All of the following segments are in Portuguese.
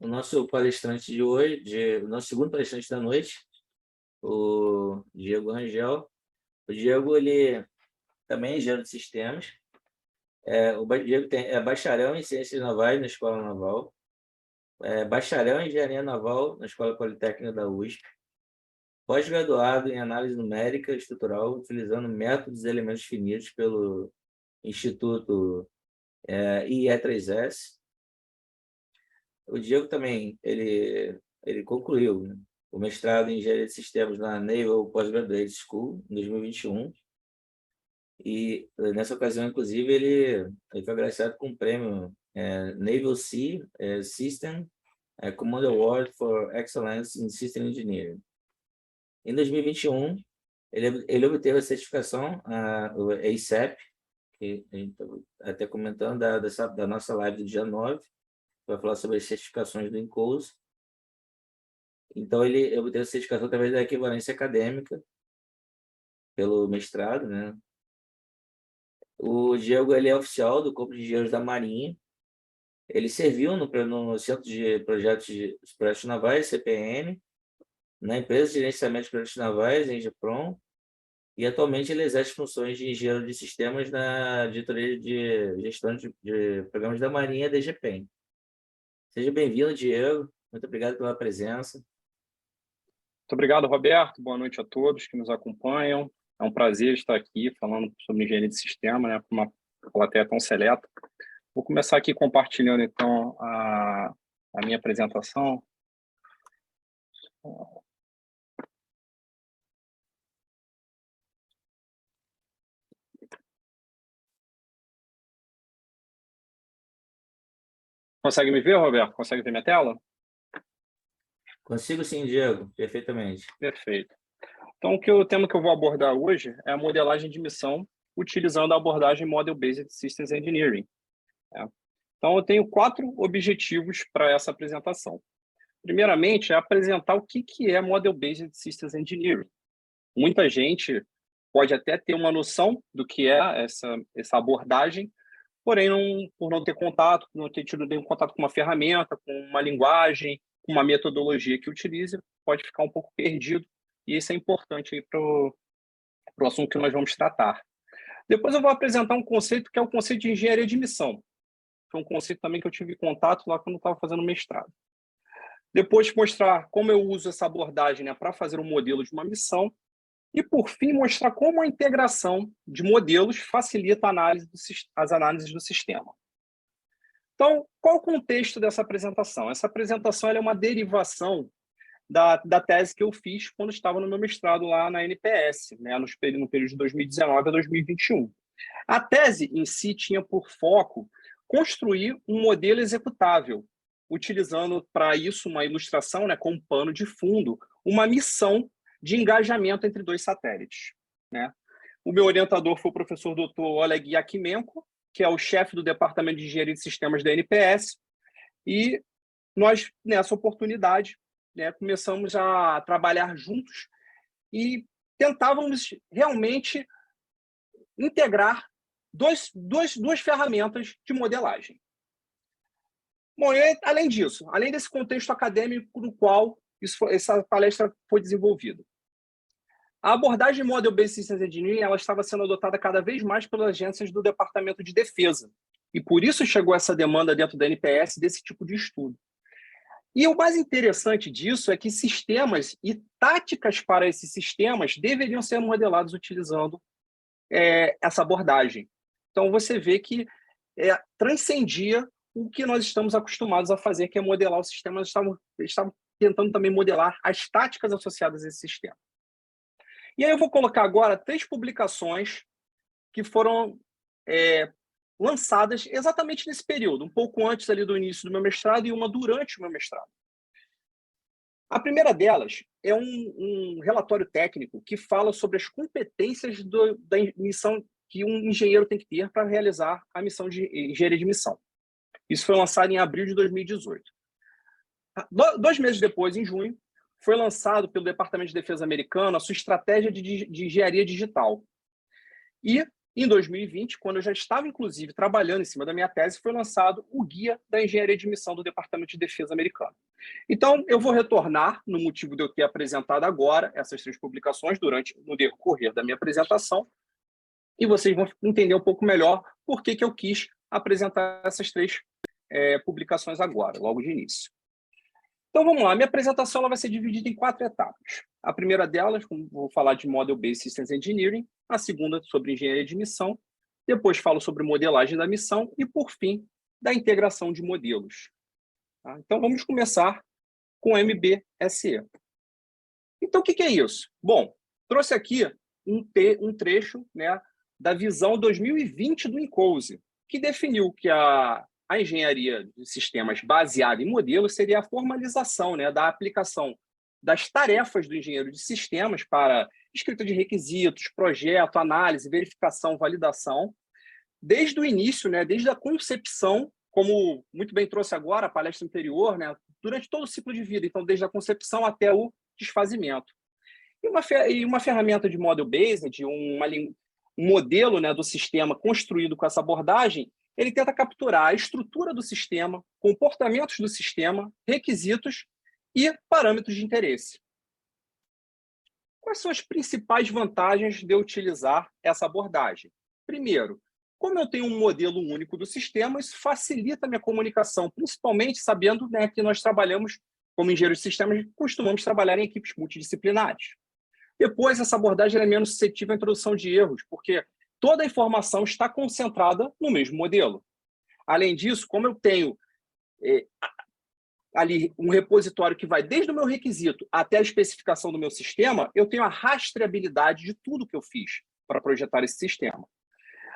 o nosso palestrante de hoje, o nosso segundo palestrante da noite, o Diego Rangel. O Diego, ele também é engenheiro de sistemas. Diego é bacharel em ciências navais na Escola Naval, bacharel em engenharia naval na Escola Politécnica da USP, pós-graduado em análise numérica estrutural, utilizando métodos e elementos finitos pelo Instituto IE3S. O Diego também, ele concluiu, né, o mestrado em engenharia de sistemas na Naval Postgraduate School, em 2021. E nessa ocasião, inclusive, ele foi agraciado com o prêmio Naval Sea System Command Award for Excellence in System Engineering. Em 2021, ele obteve a certificação, o ACEP, que a gente está até comentando da nossa live do dia 9, vai falar sobre as certificações do INCOUS. Então, ele obteve a certificação através da equivalência acadêmica pelo mestrado, né? O Diego, ele é oficial do Corpo de Engenheiros da Marinha. Ele serviu no Centro de Projetos Navais, CPN, na Empresa de Gerenciamento de Projetos Navais, ENGEPRON, e atualmente ele exerce funções de engenheiro de sistemas na diretoria de gestão de programas da Marinha, DGPEM. Seja bem-vindo, Diego. Muito obrigado pela presença. Muito obrigado, Roberto. Boa noite a todos que nos acompanham. É um prazer estar aqui falando sobre engenharia de sistema, né, com uma plateia tão seleta. Vou começar aqui compartilhando, então, a minha apresentação. Consegue me ver, Roberto? Consegue ver minha tela? Consigo sim, Diego, perfeitamente. Perfeito. Então, o tema que eu vou abordar hoje é a modelagem de missão, utilizando a abordagem Model-Based Systems Engineering. Então, eu tenho 4 objetivos para essa apresentação. Primeiramente, é apresentar o que é Model-Based Systems Engineering. Muita gente pode até ter uma noção do que é essa abordagem, porém, por não ter contato, não ter tido nenhum contato com uma ferramenta, com uma linguagem, com uma metodologia que utilize, pode ficar um pouco perdido, e isso é importante para o assunto que nós vamos tratar. Depois eu vou apresentar um conceito que é o conceito de engenharia de missão. Foi um conceito também que eu tive contato lá quando eu estava fazendo mestrado. Depois mostrar como eu uso essa abordagem, né, para fazer um modelo de uma missão. E, por fim, mostrar como a integração de modelos facilita as análises do sistema. Então, qual o contexto dessa apresentação? Essa apresentação é uma derivação da tese que eu fiz quando estava no meu mestrado lá na NPS, né, no período de 2019 a 2021. A tese em si tinha por foco construir um modelo executável, utilizando para isso uma ilustração, né, com um pano de fundo, uma missão de engajamento entre 2 satélites, né? O meu orientador foi o professor Dr. Oleg Yakimenko, que é o chefe do Departamento de Engenharia de Sistemas da NPS, e nós, nessa oportunidade, né, começamos a trabalhar juntos e tentávamos realmente integrar duas ferramentas de modelagem. Bom, além disso, além desse contexto acadêmico no qual essa palestra foi desenvolvida, a abordagem Model-Based Systems Engineering ela estava sendo adotada cada vez mais pelas agências do Departamento de Defesa, e por isso chegou essa demanda dentro da NPS desse tipo de estudo. E o mais interessante disso é que sistemas e táticas para esses sistemas deveriam ser modelados utilizando essa abordagem. Então, você vê que transcendia o que nós estamos acostumados a fazer, que é modelar o sistema. Nós estávamos tentando também modelar as táticas associadas a esse sistema. E aí eu vou colocar agora 3 publicações que foram lançadas exatamente nesse período, um pouco antes ali do início do meu mestrado e uma durante o meu mestrado. A primeira delas é um relatório técnico que fala sobre as competências da missão que um engenheiro tem que ter para realizar a missão de engenharia de missão. Isso foi lançado em abril de 2018. 2 meses depois, em junho, foi lançado pelo Departamento de Defesa americano a sua estratégia de engenharia digital. E Em 2020, quando eu já estava, inclusive, trabalhando em cima da minha tese, foi lançado o Guia da Engenharia de Missão do Departamento de Defesa americano. Então, eu vou retornar no motivo de eu ter apresentado agora essas 3 publicações no decorrer da minha apresentação, e vocês vão entender um pouco melhor por que eu quis apresentar essas 3 publicações agora, logo de início. Então, vamos lá. Minha apresentação ela vai ser dividida em 4 etapas. A primeira delas, vou falar de Model Based Systems Engineering, a segunda sobre engenharia de missão, depois falo sobre modelagem da missão e, por fim, da integração de modelos. Tá? Então, vamos começar com MBSE. Então, o que é isso? Bom, trouxe aqui um trecho, né, da visão 2020 do INCOSE, que definiu que a engenharia de sistemas baseada em modelos seria a formalização, né, da aplicação das tarefas do engenheiro de sistemas para escrita de requisitos, projeto, análise, verificação, validação, desde o início, né, desde a concepção, como muito bem trouxe agora a palestra anterior, né, durante todo o ciclo de vida, então desde a concepção até o desfazimento. E uma ferramenta de model-based, um modelo, né, do sistema construído com essa abordagem, ele tenta capturar a estrutura do sistema, comportamentos do sistema, requisitos e parâmetros de interesse. Quais são as principais vantagens de eu utilizar essa abordagem? Primeiro, como eu tenho um modelo único do sistema, isso facilita a minha comunicação, principalmente sabendo, né, que nós trabalhamos, como engenheiros de sistemas, costumamos trabalhar em equipes multidisciplinares. Depois, essa abordagem é menos suscetível à introdução de erros, porque toda a informação está concentrada no mesmo modelo. Além disso, como eu tenho ali um repositório que vai desde o meu requisito até a especificação do meu sistema, eu tenho a rastreabilidade de tudo que eu fiz para projetar esse sistema.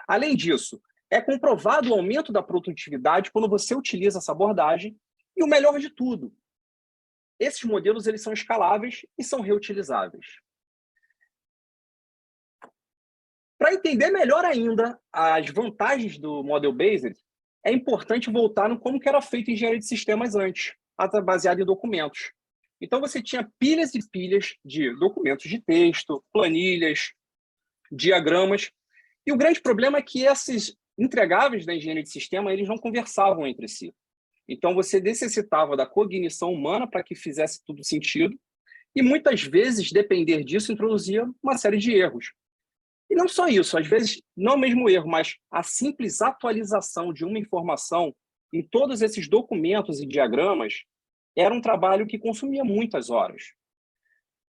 Além disso, é comprovado o aumento da produtividade quando você utiliza essa abordagem, e o melhor de tudo, esses modelos eles são escaláveis e são reutilizáveis. Para entender melhor ainda as vantagens do Model Based, é importante voltar no como que era feito a engenharia de sistemas antes, baseado em documentos. Então, você tinha pilhas e pilhas de documentos de texto, planilhas, diagramas, e o grande problema é que esses entregáveis da engenharia de sistema eles não conversavam entre si. Então, você necessitava da cognição humana para que fizesse tudo sentido, e muitas vezes, depender disso, introduzia uma série de erros. E não só isso, às vezes, não mesmo erro, mas a simples atualização de uma informação em todos esses documentos e diagramas era um trabalho que consumia muitas horas.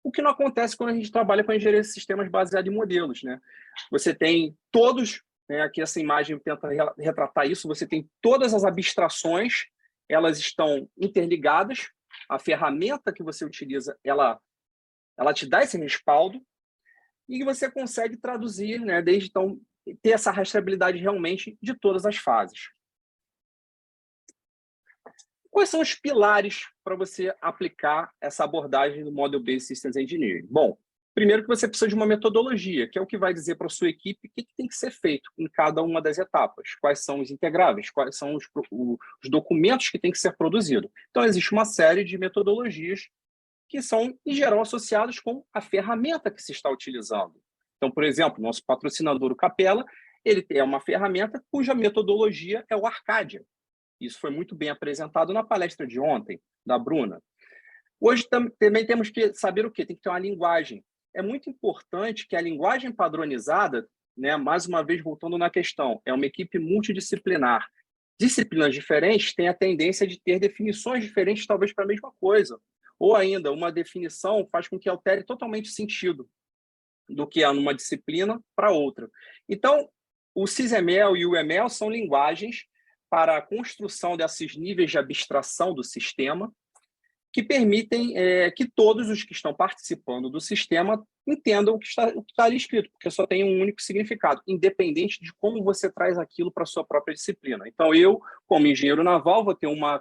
O que não acontece quando a gente trabalha com a engenharia de sistemas baseada em modelos, né? Você tem todos, né, aqui essa imagem tenta retratar isso, você tem todas as abstrações, elas estão interligadas, a ferramenta que você utiliza, ela te dá esse respaldo, e você consegue traduzir, né, desde então, ter essa rastreabilidade realmente de todas as fases. Quais são os pilares para você aplicar essa abordagem do Model Based Systems Engineering? Bom, primeiro que você precisa de uma metodologia, que é o que vai dizer para a sua equipe o que tem que ser feito em cada uma das etapas, quais são os integráveis, quais são os documentos que têm que ser produzidos. Então, existe uma série de metodologias que são, em geral, associados com a ferramenta que se está utilizando. Então, por exemplo, nosso patrocinador, o Capella, ele é uma ferramenta cuja metodologia é o Arcadia. Isso foi muito bem apresentado na palestra de ontem, da Bruna. Hoje também temos que saber o quê? Tem que ter uma linguagem. É muito importante que a linguagem padronizada, né, mais uma vez voltando na questão, é uma equipe multidisciplinar. Disciplinas diferentes têm a tendência de ter definições diferentes, talvez para a mesma coisa. Ou ainda, uma definição faz com que altere totalmente o sentido do que é numa disciplina para outra. Então, o SysML e o UML são linguagens para a construção desses níveis de abstração do sistema que permitem que todos os que estão participando do sistema entendam o que está ali escrito, porque só tem um único significado, independente de como você traz aquilo para a sua própria disciplina. Então, eu, como engenheiro naval, vou ter uma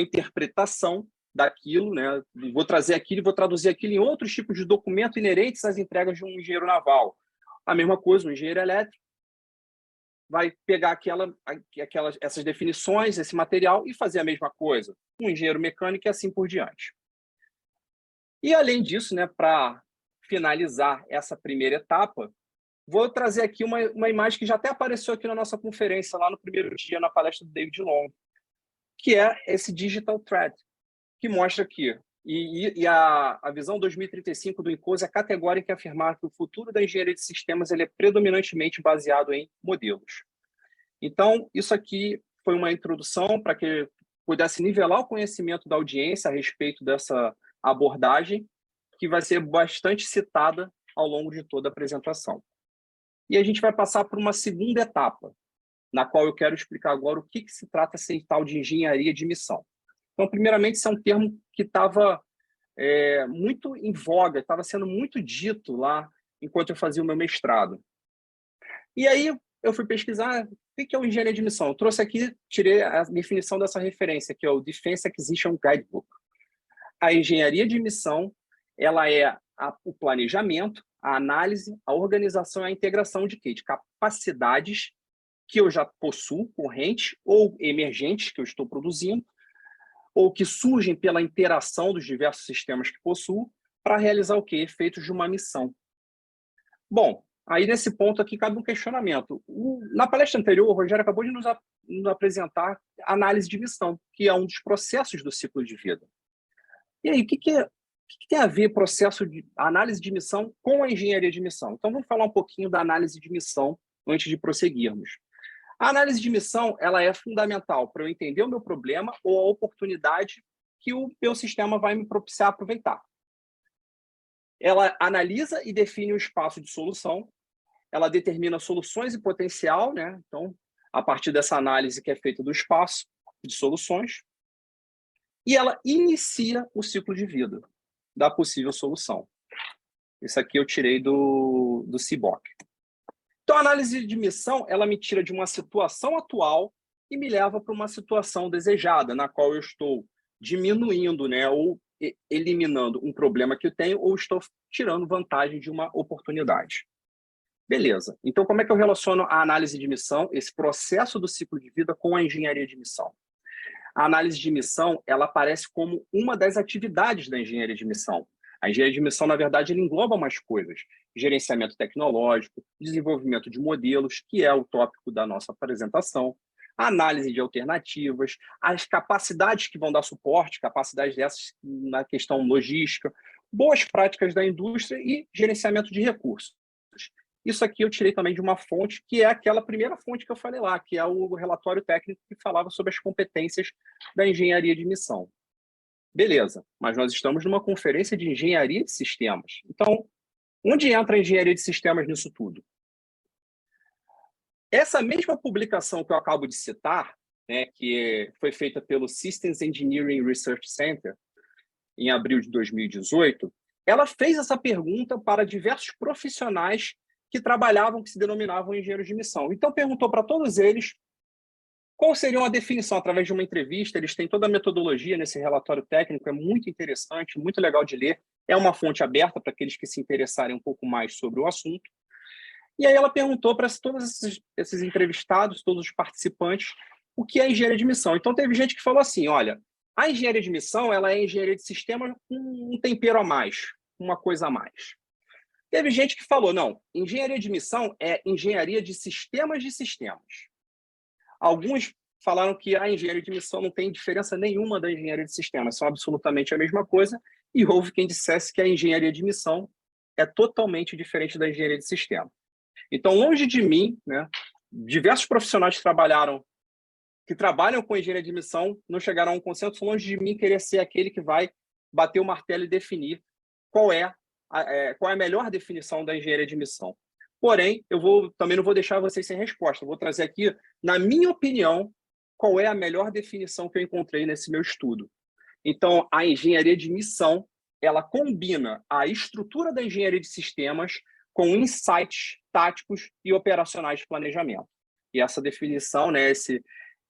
interpretação daquilo, né? Vou trazer aquilo e vou traduzir aquilo em outros tipos de documento inerentes às entregas de um engenheiro naval. A mesma coisa, um engenheiro elétrico vai pegar essas definições, esse material e fazer a mesma coisa. Um engenheiro mecânico e assim por diante. E, além disso, né, para finalizar essa primeira etapa, vou trazer aqui uma imagem que já até apareceu aqui na nossa conferência, lá no primeiro dia, na palestra do David Long, que é esse Digital Thread, que mostra aqui. E a visão 2035 do INCOSE é categórica em afirmar que o futuro da engenharia de sistemas ele é predominantemente baseado em modelos. Então, isso aqui foi uma introdução para que pudesse nivelar o conhecimento da audiência a respeito dessa abordagem, que vai ser bastante citada ao longo de toda a apresentação. E a gente vai passar por uma segunda etapa, na qual eu quero explicar agora o que se trata esse tal de engenharia de missão. Então, primeiramente, isso é um termo que estava muito em voga, estava sendo muito dito lá enquanto eu fazia o meu mestrado. E aí eu fui pesquisar o que é o engenharia de missão. Eu trouxe aqui, tirei a definição dessa referência, que é o Defense Acquisition Guidebook. A engenharia de missão ela é o planejamento, a análise, a organização e a integração de quê? De capacidades que eu já possuo, correntes ou emergentes que eu estou produzindo, ou que surgem pela interação dos diversos sistemas que possuo, para realizar o quê? Efeitos de uma missão. Bom, aí nesse ponto aqui cabe um questionamento. Na palestra anterior, o Rogério acabou de nos apresentar a análise de missão, que é um dos processos do ciclo de vida. E aí, o que tem a ver processo de análise de missão com a engenharia de missão? Então, vamos falar um pouquinho da análise de missão antes de prosseguirmos. A análise de missão ela é fundamental para eu entender o meu problema ou a oportunidade que o meu sistema vai me propiciar aproveitar. Ela analisa e define o espaço de solução, ela determina soluções e potencial, né? Então, a partir dessa análise que é feita do espaço de soluções, e ela inicia o ciclo de vida da possível solução. Isso aqui eu tirei do CBOK. Então, a análise de missão, ela me tira de uma situação atual e me leva para uma situação desejada, na qual eu estou diminuindo, né, ou eliminando um problema que eu tenho, ou estou tirando vantagem de uma oportunidade. Beleza. Então, como é que eu relaciono a análise de missão, esse processo do ciclo de vida, com a engenharia de missão? A análise de missão, ela aparece como uma das atividades da engenharia de missão. A engenharia de missão, na verdade, ele engloba mais coisas. Gerenciamento tecnológico, desenvolvimento de modelos, que é o tópico da nossa apresentação, análise de alternativas, as capacidades que vão dar suporte, capacidades dessas na questão logística, boas práticas da indústria e gerenciamento de recursos. Isso aqui eu tirei também de uma fonte, que é aquela primeira fonte que eu falei lá, que é o relatório técnico que falava sobre as competências da engenharia de missão. Beleza, mas nós estamos numa conferência de engenharia de sistemas. Então, onde entra a engenharia de sistemas nisso tudo? Essa mesma publicação que eu acabo de citar, né, que foi feita pelo Systems Engineering Research Center, em abril de 2018, ela fez essa pergunta para diversos profissionais que trabalhavam, que se denominavam engenheiros de missão. Então, perguntou para todos eles qual seria uma definição através de uma entrevista. Eles têm toda a metodologia nesse relatório técnico, é muito interessante, muito legal de ler. É uma fonte aberta para aqueles que se interessarem um pouco mais sobre o assunto. E aí ela perguntou para todos esses entrevistados, todos os participantes, o que é engenharia de missão. Então, teve gente que falou assim, olha, a engenharia de missão ela é engenharia de sistema com um tempero a mais, uma coisa a mais. Teve gente que falou, não, engenharia de missão é engenharia de sistemas de sistemas. Alguns falaram que a engenharia de missão não tem diferença nenhuma da engenharia de sistemas, são absolutamente a mesma coisa, e houve quem dissesse que a engenharia de missão é totalmente diferente da engenharia de sistema. Então, longe de mim, né, diversos profissionais que trabalham com engenharia de missão não chegaram a um consenso, longe de mim querer ser aquele que vai bater o martelo e definir qual é a melhor definição da engenharia de missão. Porém, também não vou deixar vocês sem resposta. Eu vou trazer aqui, na minha opinião, qual é a melhor definição que eu encontrei nesse meu estudo. Então, a engenharia de missão, ela combina a estrutura da engenharia de sistemas com insights táticos e operacionais de planejamento. E essa definição, né,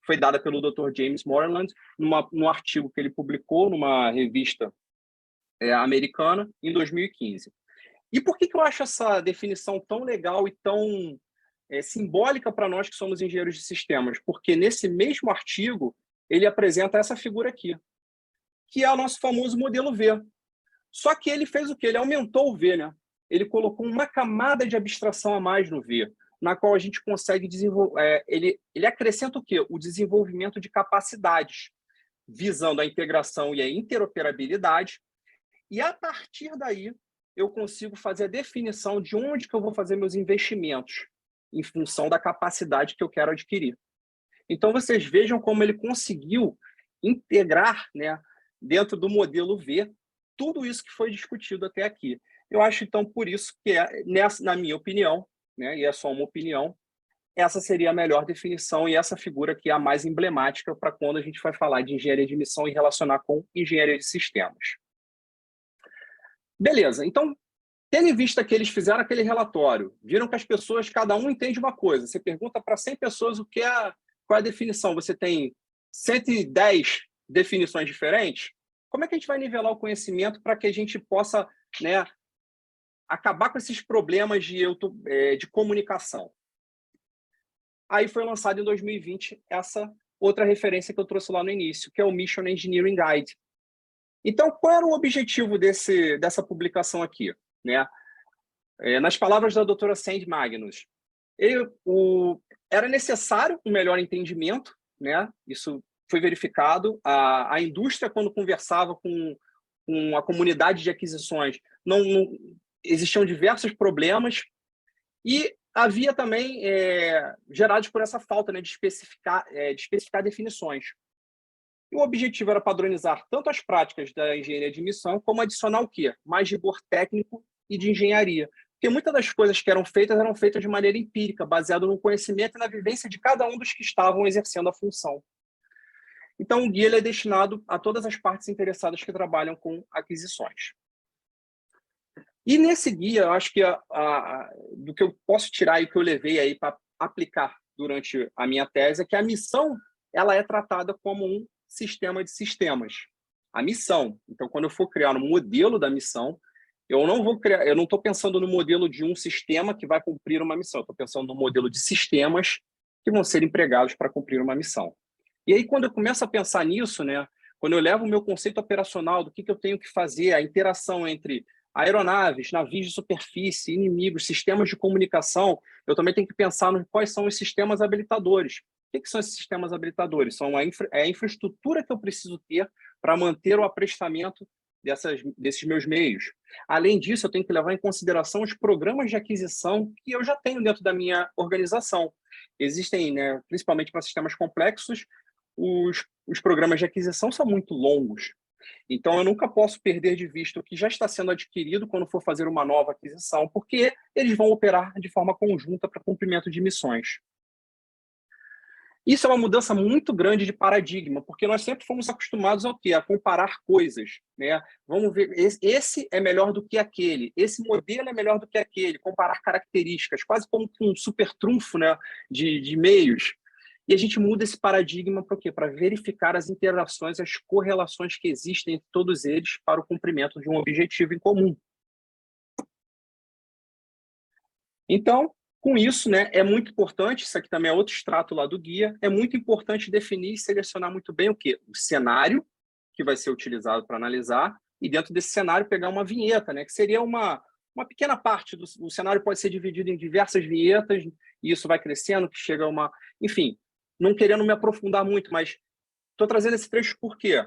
foi dada pelo Dr. James Moreland num artigo que ele publicou numa revista americana em 2015. E por que eu acho essa definição tão legal e tão simbólica para nós que somos engenheiros de sistemas? Porque nesse mesmo artigo, ele apresenta essa figura aqui, que é o nosso famoso modelo V. Só que ele fez o quê? Ele aumentou o V, né? ele colocou uma camada de abstração a mais no V, na qual a gente consegue desenvolver. Ele acrescenta o quê? O desenvolvimento de capacidades, visando a integração e a interoperabilidade. E a partir daí, eu consigo fazer a definição de onde que eu vou fazer meus investimentos, em função da capacidade que eu quero adquirir. Então, vocês vejam como ele conseguiu integrar, né, dentro do modelo V, tudo isso que foi discutido até aqui. Eu acho, então, por isso que, na minha opinião, né, e é só uma opinião, essa seria a melhor definição e essa figura aqui é a mais emblemática para quando a gente vai falar de engenharia de missão e relacionar com engenharia de sistemas. Beleza, então, tendo em vista que eles fizeram aquele relatório, viram que as pessoas, cada um entende uma coisa, você pergunta para 100 pessoas qual é a definição, você tem 110 definições diferentes, como é que a gente vai nivelar o conhecimento para que a gente possa, né, acabar com esses problemas de comunicação? Aí foi lançado em 2020 essa outra referência que eu trouxe lá no início, que é o Mission Engineering Guide. Então, qual era o objetivo dessa publicação aqui, né? Nas palavras da doutora Sandy Magnus, era necessário um melhor entendimento, né? Isso foi verificado. A indústria, quando conversava com a comunidade de aquisições, não existiam diversos problemas e havia também gerados por essa falta, né, de especificar definições. E o objetivo era padronizar tanto as práticas da engenharia de missão, como adicionar o quê? Mais rigor técnico e de engenharia. Porque muitas das coisas que eram feitas de maneira empírica, baseado no conhecimento e na vivência de cada um dos que estavam exercendo a função. Então, o guia ele é destinado a todas as partes interessadas que trabalham com aquisições. E nesse guia, eu acho que do que eu posso tirar e o que eu levei aí para aplicar durante a minha tese é que a missão ela é tratada como um sistema de sistemas. A missão. Então, quando eu for criar um modelo da missão, eu não estou pensando no modelo de um sistema que vai cumprir uma missão. Eu estou pensando no modelo de sistemas que vão ser empregados para cumprir uma missão. E aí, quando eu começo a pensar nisso, né, quando eu levo o meu conceito operacional do que eu tenho que fazer, a interação entre aeronaves, navios de superfície, inimigos, sistemas de comunicação, eu também tenho que pensar no quais são os sistemas habilitadores. O que são esses sistemas habilitadores? São a infraestrutura que eu preciso ter para manter o aprestamento desses meus meios. Além disso, eu tenho que levar em consideração os programas de aquisição que eu já tenho dentro da minha organização. Existem, né, principalmente para sistemas complexos, os programas de aquisição são muito longos. Então, eu nunca posso perder de vista o que já está sendo adquirido quando for fazer uma nova aquisição, porque eles vão operar de forma conjunta para cumprimento de missões. Isso é uma mudança muito grande de paradigma, porque nós sempre fomos acostumados ao quê? A comparar coisas, né? Vamos ver, esse é melhor do que aquele, esse modelo é melhor do que aquele, comparar características, quase como um super trunfo, né, de meios. E a gente muda esse paradigma para o quê? Para verificar as interações, as correlações que existem entre todos eles para o cumprimento de um objetivo em comum. Então, com isso, né, é muito importante, isso aqui também é outro extrato lá do guia, é muito importante definir e selecionar muito bem o quê? O cenário que vai ser utilizado para analisar e dentro desse cenário pegar uma vinheta, né, que seria uma pequena parte do cenário pode ser dividido em diversas vinhetas e isso vai crescendo, que chega a uma... Enfim, não querendo me aprofundar muito, mas estou trazendo esse trecho por quê?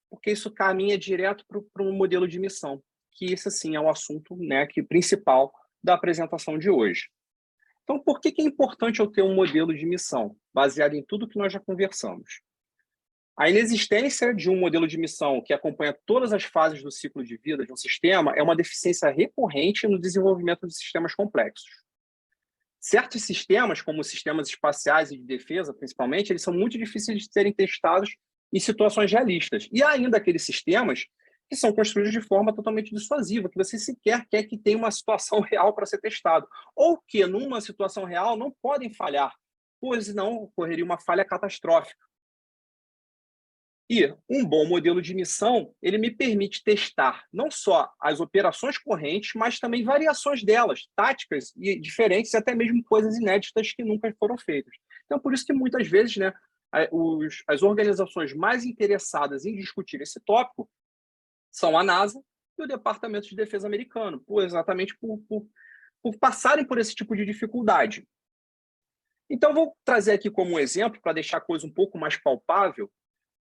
Porque isso caminha direto para um modelo de missão, que esse, sim, é o assunto, né, principal da apresentação de hoje. Então, por que é importante eu ter um modelo de missão, baseado em tudo que nós já conversamos? A inexistência de um modelo de missão que acompanha todas as fases do ciclo de vida de um sistema é uma deficiência recorrente no desenvolvimento de sistemas complexos. Certos sistemas, como sistemas espaciais e de defesa, principalmente, eles são muito difíceis de serem testados em situações realistas. E há ainda aqueles sistemas que são construídos de forma totalmente dissuasiva, que você sequer quer que tenha uma situação real para ser testado, ou que, numa situação real, não podem falhar, pois senão ocorreria uma falha catastrófica. E um bom modelo de missão, ele me permite testar não só as operações correntes, mas também variações delas, táticas e diferentes, e até mesmo coisas inéditas que nunca foram feitas. Então, por isso que muitas vezes, né, as organizações mais interessadas em discutir esse tópico são a NASA e o Departamento de Defesa americano, exatamente por passarem por esse tipo de dificuldade. Então, vou trazer aqui como um exemplo, para deixar a coisa um pouco mais palpável,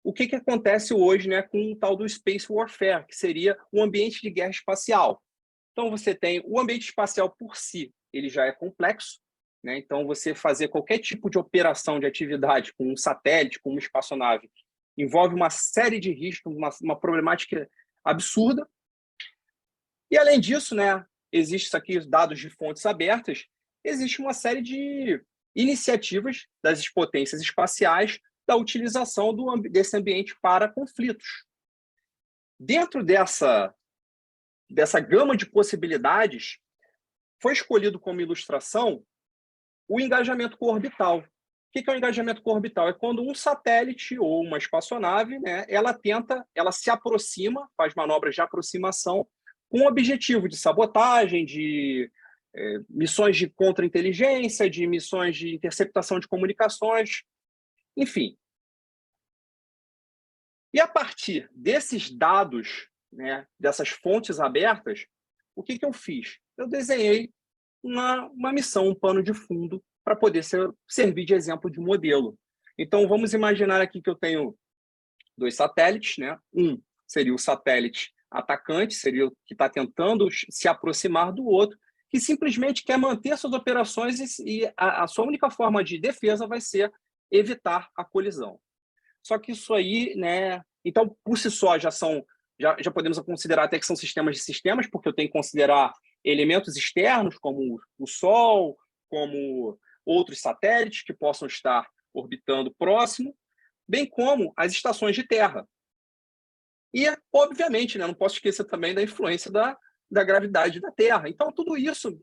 o que acontece hoje, né, com o tal do Space Warfare, que seria o ambiente de guerra espacial. Então, você tem o ambiente espacial por si, ele já é complexo, né? Então, você fazer qualquer tipo de operação, de atividade com um satélite, com uma espaçonave, envolve uma série de riscos, uma problemática absurda. E, além disso, né, existe isso aqui, dados de fontes abertas, existe uma série de iniciativas das potências espaciais da utilização desse ambiente para conflitos. Dentro dessa gama de possibilidades, foi escolhido como ilustração o engajamento coorbital. O que é o engajamento coorbital? É quando um satélite ou uma espaçonave, né, ela se aproxima, faz manobras de aproximação com o objetivo de sabotagem, de missões de contra-inteligência, de missões de interceptação de comunicações, enfim. E a partir desses dados, né, dessas fontes abertas, o que eu fiz? Eu desenhei uma missão, um pano de fundo, para poder servir de exemplo de modelo. Então, vamos imaginar aqui que eu tenho 2 satélites, né? Um seria o satélite atacante, seria o que está tentando se aproximar do outro, que simplesmente quer manter suas operações e a sua única forma de defesa vai ser evitar a colisão. Só que isso aí, né? Então, por si só, já podemos considerar até que são sistemas de sistemas, porque eu tenho que considerar elementos externos, como o Sol, como outros satélites que possam estar orbitando próximo, bem como as estações de terra. E, obviamente, né, não posso esquecer também da influência da gravidade da Terra. Então, tudo isso,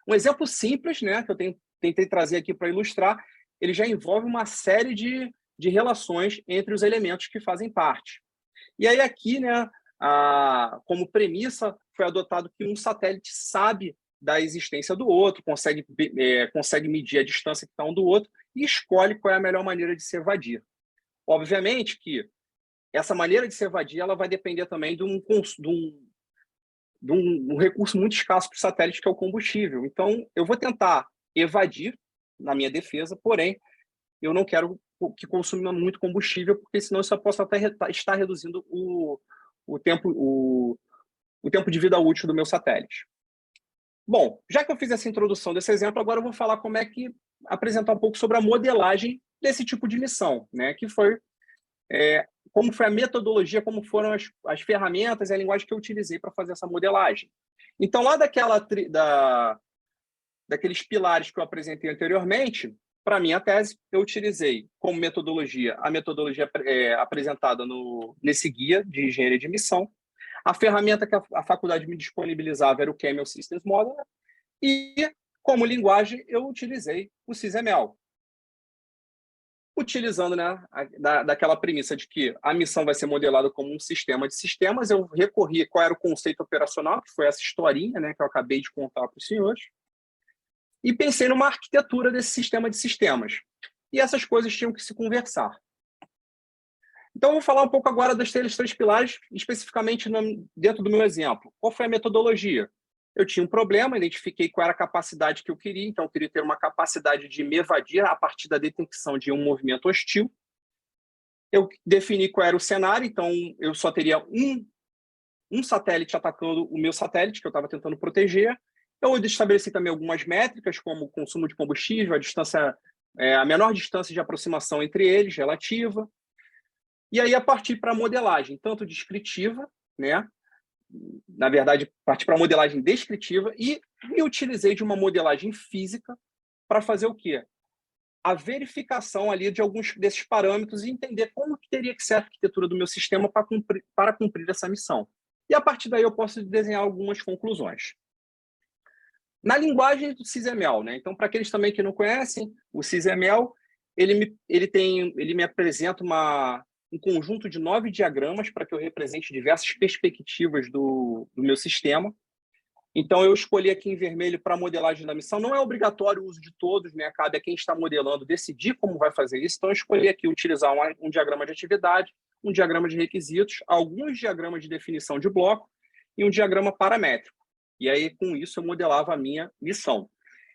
um exemplo simples, né, que eu tentei trazer aqui para ilustrar, ele já envolve uma série de relações entre os elementos que fazem parte. E aí aqui, né, como premissa, foi adotado que um satélite sabe da existência do outro, consegue medir a distância que está um do outro e escolhe qual é a melhor maneira de se evadir. Obviamente que essa maneira de se evadir ela vai depender também de um recurso muito escasso para o satélite, que é o combustível. Então, eu vou tentar evadir na minha defesa, porém, eu não quero que consuma muito combustível, porque senão isso possa até estar reduzindo o tempo de vida útil do meu satélite. Bom, já que eu fiz essa introdução desse exemplo, agora eu vou falar apresentar um pouco sobre a modelagem desse tipo de missão, né? Que foi como foi a metodologia, como foram as ferramentas e a linguagem que eu utilizei para fazer essa modelagem. Então, lá daqueles pilares que eu apresentei anteriormente, para a minha tese, eu utilizei como metodologia a metodologia apresentada nesse guia de engenharia de missão. A ferramenta que a faculdade me disponibilizava era o Camel Systems Modeler. E, como linguagem, eu utilizei o SysML. Utilizando, né, daquela premissa de que a missão vai ser modelada como um sistema de sistemas, eu recorri qual era o conceito operacional, que foi essa historinha, né, que eu acabei de contar para os senhores, e pensei numa arquitetura desse sistema de sistemas. E essas coisas tinham que se conversar. Então, eu vou falar um pouco agora dos 3 pilares, especificamente dentro do meu exemplo. Qual foi a metodologia? Eu tinha um problema, identifiquei qual era a capacidade que eu queria, então eu queria ter uma capacidade de me evadir a partir da detecção de um movimento hostil. Eu defini qual era o cenário, então eu só teria um satélite atacando o meu satélite, que eu estava tentando proteger. Eu estabeleci também algumas métricas, como o consumo de combustível, a menor distância de aproximação entre eles, relativa. E aí, a partir para a modelagem, tanto descritiva, né? Na verdade, partir para a modelagem descritiva e me utilizei de uma modelagem física para fazer o quê? A verificação ali de alguns desses parâmetros e entender como que teria que ser a arquitetura do meu sistema para cumprir essa missão. E a partir daí eu posso desenhar algumas conclusões. Na linguagem do SysML, né? Então, para aqueles também que não conhecem, o SysML, ele me apresenta um conjunto de 9 diagramas para que eu represente diversas perspectivas do meu sistema. Então, eu escolhi aqui em vermelho para a modelagem da missão. Não é obrigatório o uso de todos, né? Cabe a quem está modelando decidir como vai fazer isso. Então, eu escolhi aqui utilizar um diagrama de atividade, um diagrama de requisitos, alguns diagramas de definição de bloco e um diagrama paramétrico. E aí, com isso, eu modelava a minha missão.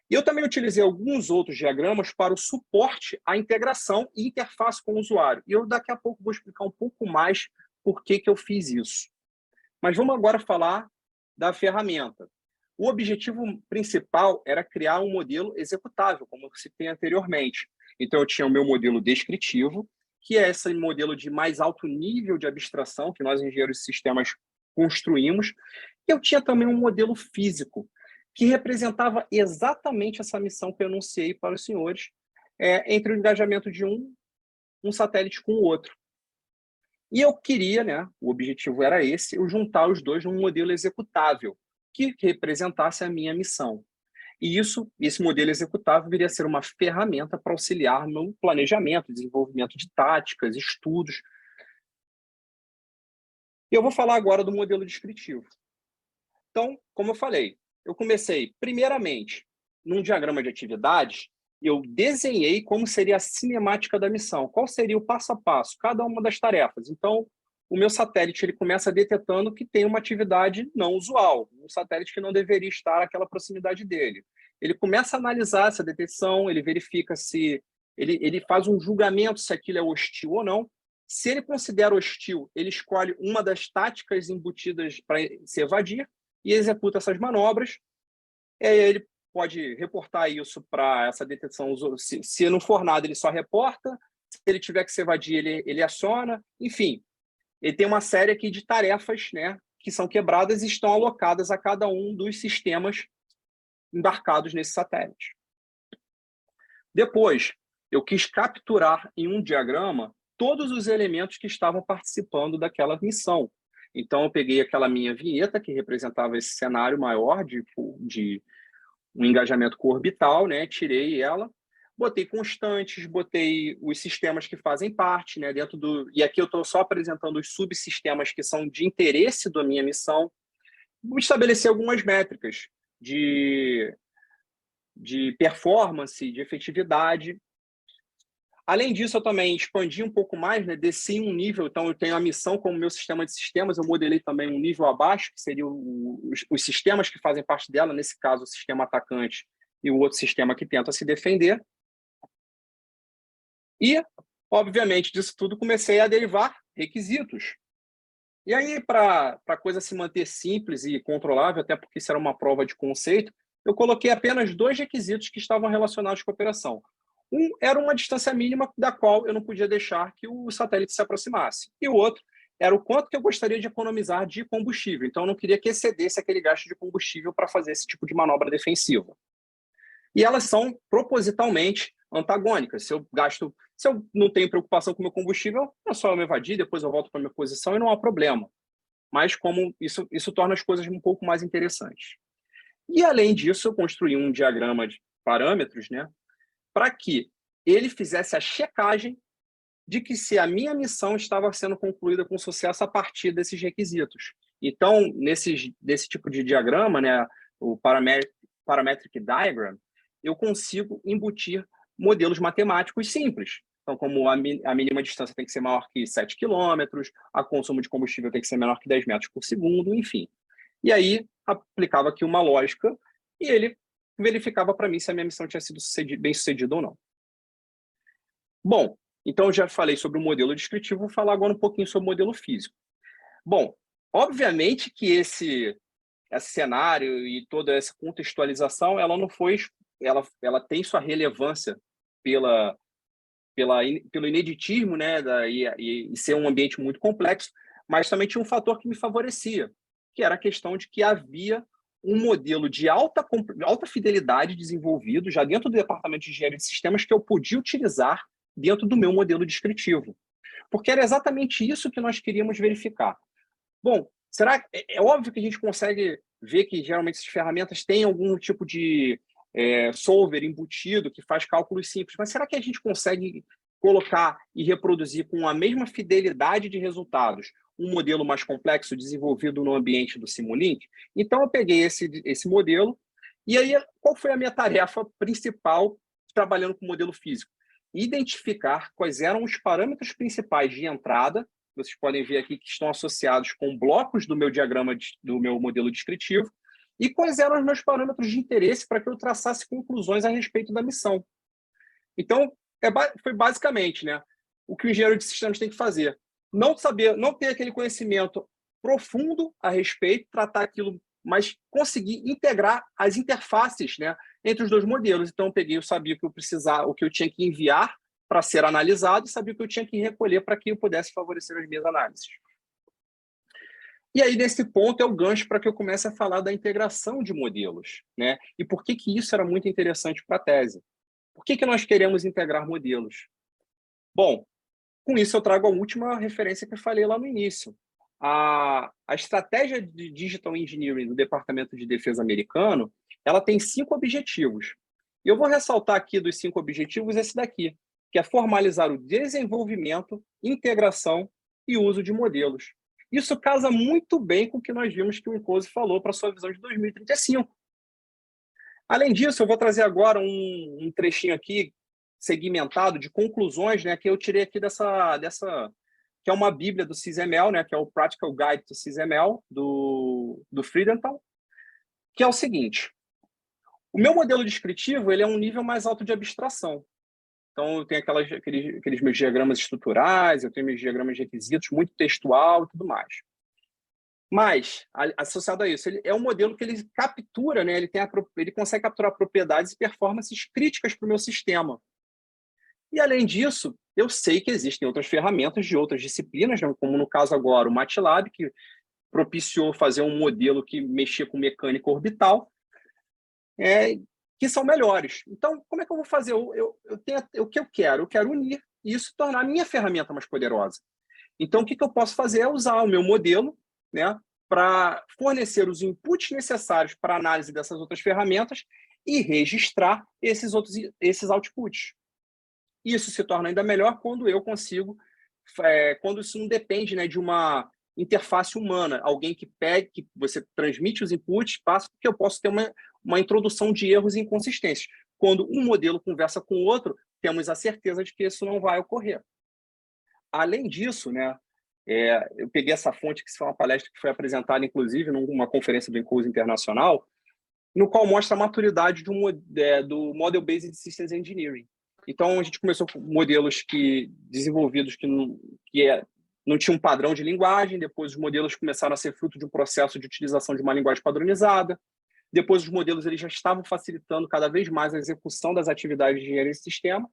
E eu também utilizei alguns outros diagramas para o suporte à integração e interface com o usuário. E eu daqui a pouco vou explicar um pouco mais por que eu fiz isso. Mas vamos agora falar da ferramenta. O objetivo principal era criar um modelo executável, como eu citei anteriormente. Então, eu tinha o meu modelo descritivo, que é esse modelo de mais alto nível de abstração que nós, engenheiros de sistemas, construímos. E eu tinha também um modelo físico, que representava exatamente essa missão que eu enunciei para os senhores, entre o engajamento de um satélite com o outro. E eu queria, né, o objetivo era esse, eu juntar os dois num modelo executável, que representasse a minha missão. E esse modelo executável viria a ser uma ferramenta para auxiliar no planejamento, desenvolvimento de táticas, estudos. E eu vou falar agora do modelo descritivo. Então, como eu falei, eu comecei, primeiramente, num diagrama de atividades, eu desenhei como seria a cinemática da missão, qual seria o passo a passo, cada uma das tarefas. Então, o meu satélite ele começa detectando que tem uma atividade não usual, um satélite que não deveria estar àquela proximidade dele. Ele começa a analisar essa detecção, ele verifica se... Ele faz um julgamento se aquilo é hostil ou não. Se ele considera hostil, ele escolhe uma das táticas embutidas para se evadir e executa essas manobras. Ele pode reportar isso para essa detecção. Se não for nada, ele só reporta. Se ele tiver que se evadir, ele aciona. Enfim, ele tem uma série aqui de tarefas, né, que são quebradas e estão alocadas a cada um dos sistemas embarcados nesse satélite. Depois, eu quis capturar em um diagrama todos os elementos que estavam participando daquela missão. Então, eu peguei aquela minha vinheta, que representava esse cenário maior de um engajamento coorbital, né? Tirei ela, botei constantes, botei os sistemas que fazem parte, né? Dentro do... E aqui eu estou só apresentando os subsistemas que são de interesse da minha missão. Vou estabelecer algumas métricas de performance, de efetividade. Além disso, eu também expandi um pouco mais, né? Desci um nível, então eu tenho a missão como meu sistema de sistemas, eu modelei também um nível abaixo, que seriam os sistemas que fazem parte dela, nesse caso o sistema atacante e o outro sistema que tenta se defender. E, obviamente, disso tudo comecei a derivar requisitos. E aí, para a coisa se manter simples e controlável, até porque isso era uma prova de conceito, eu coloquei apenas 2 requisitos que estavam relacionados com a operação. Um era uma distância mínima da qual eu não podia deixar que o satélite se aproximasse. E o outro era o quanto que eu gostaria de economizar de combustível. Então, eu não queria que excedesse aquele gasto de combustível para fazer esse tipo de manobra defensiva. E elas são propositalmente antagônicas. Se eu não tenho preocupação com o meu combustível, é só eu me evadir, depois eu volto para a minha posição e não há problema. Mas como isso torna as coisas um pouco mais interessantes. E, além disso, eu construí um diagrama de parâmetros, né, para que ele fizesse a checagem de que se a minha missão estava sendo concluída com sucesso a partir desses requisitos. Então, desse tipo de diagrama, né, o Parametric Diagram, eu consigo embutir modelos matemáticos simples. Então, como a mínima distância tem que ser maior que 7 quilômetros, a consumo de combustível tem que ser menor que 10 metros por segundo, enfim. E aí, aplicava aqui uma lógica e ele verificava para mim se a minha missão tinha sido bem sucedida ou não. Bom, então eu já falei sobre o modelo descritivo, vou falar agora um pouquinho sobre o modelo físico. Bom, obviamente que esse cenário e toda essa contextualização, ela tem sua relevância pelo ineditismo, né, e ser um ambiente muito complexo, mas também tinha um fator que me favorecia, que era a questão de que havia um modelo de alta fidelidade desenvolvido já dentro do departamento de engenharia de sistemas que eu podia utilizar dentro do meu modelo descritivo. Porque era exatamente isso que nós queríamos verificar. Bom, é óbvio que a gente consegue ver que geralmente essas ferramentas têm algum tipo de solver embutido que faz cálculos simples, mas será que a gente consegue colocar e reproduzir com a mesma fidelidade de resultados um modelo mais complexo desenvolvido no ambiente do Simulink? Então, eu peguei esse modelo e aí qual foi a minha tarefa principal trabalhando com o modelo físico? Identificar quais eram os parâmetros principais de entrada vocês podem ver aqui que estão associados com blocos do meu diagrama, do meu modelo descritivo, e quais eram os meus parâmetros de interesse para que eu traçasse conclusões a respeito da missão. Então, foi basicamente, né, o que o engenheiro de sistemas tem que fazer. Não ter aquele conhecimento profundo a respeito, tratar aquilo, mas conseguir integrar as interfaces, né, entre os dois modelos. Então, eu sabia o que eu precisava, o que eu tinha que enviar para ser analisado e sabia o que eu tinha que recolher para que eu pudesse favorecer as minhas análises. E aí, nesse ponto, é o gancho para que eu comece a falar da integração de modelos, né? E por que isso era muito interessante para a tese. Por que nós queremos integrar modelos? Bom, com isso eu trago a última referência que eu falei lá no início. A estratégia de Digital Engineering do Departamento de Defesa americano, ela tem 5 objetivos. Eu vou ressaltar aqui dos 5 objetivos esse daqui, que é formalizar o desenvolvimento, integração e uso de modelos. Isso casa muito bem com o que nós vimos que o Enclose falou para a sua visão de 2035. Além disso, eu vou trazer agora um trechinho aqui segmentado de conclusões, né, que eu tirei aqui dessa que é uma bíblia do SysML, né, que é o Practical Guide to SysML do Friedenthal, que é o seguinte: o meu modelo descritivo ele é um nível mais alto de abstração. Então, eu tenho aqueles meus diagramas estruturais, eu tenho meus diagramas de requisitos, muito textual e tudo mais. Mas, associado a isso, ele é um modelo que ele captura, né? Ele consegue capturar propriedades e performances críticas para o meu sistema. E, além disso, eu sei que existem outras ferramentas de outras disciplinas, né? Como no caso agora o MATLAB, que propiciou fazer um modelo que mexia com mecânica orbital, que são melhores. Então, como é que eu vou fazer? O que eu quero? Eu quero unir isso e tornar a minha ferramenta mais poderosa. Então, o que eu posso fazer é usar o meu modelo, né, para fornecer os inputs necessários para a análise dessas outras ferramentas e registrar esses outputs. Isso se torna ainda melhor quando eu consigo, quando isso não depende, né, de uma interface humana, alguém que pede, que você transmite os inputs, passa, porque eu posso ter uma introdução de erros e inconsistências. Quando um modelo conversa com o outro, temos a certeza de que isso não vai ocorrer. Além disso, né, eu peguei essa fonte, que foi uma palestra que foi apresentada, inclusive, numa conferência do Enclose Internacional, no qual mostra a maturidade do Model Based Systems Engineering. Então, a gente começou com modelos desenvolvidos que não tinham um padrão de linguagem, depois os modelos começaram a ser fruto de um processo de utilização de uma linguagem padronizada, depois os modelos eles já estavam facilitando cada vez mais a execução das atividades de engenharia de sistema,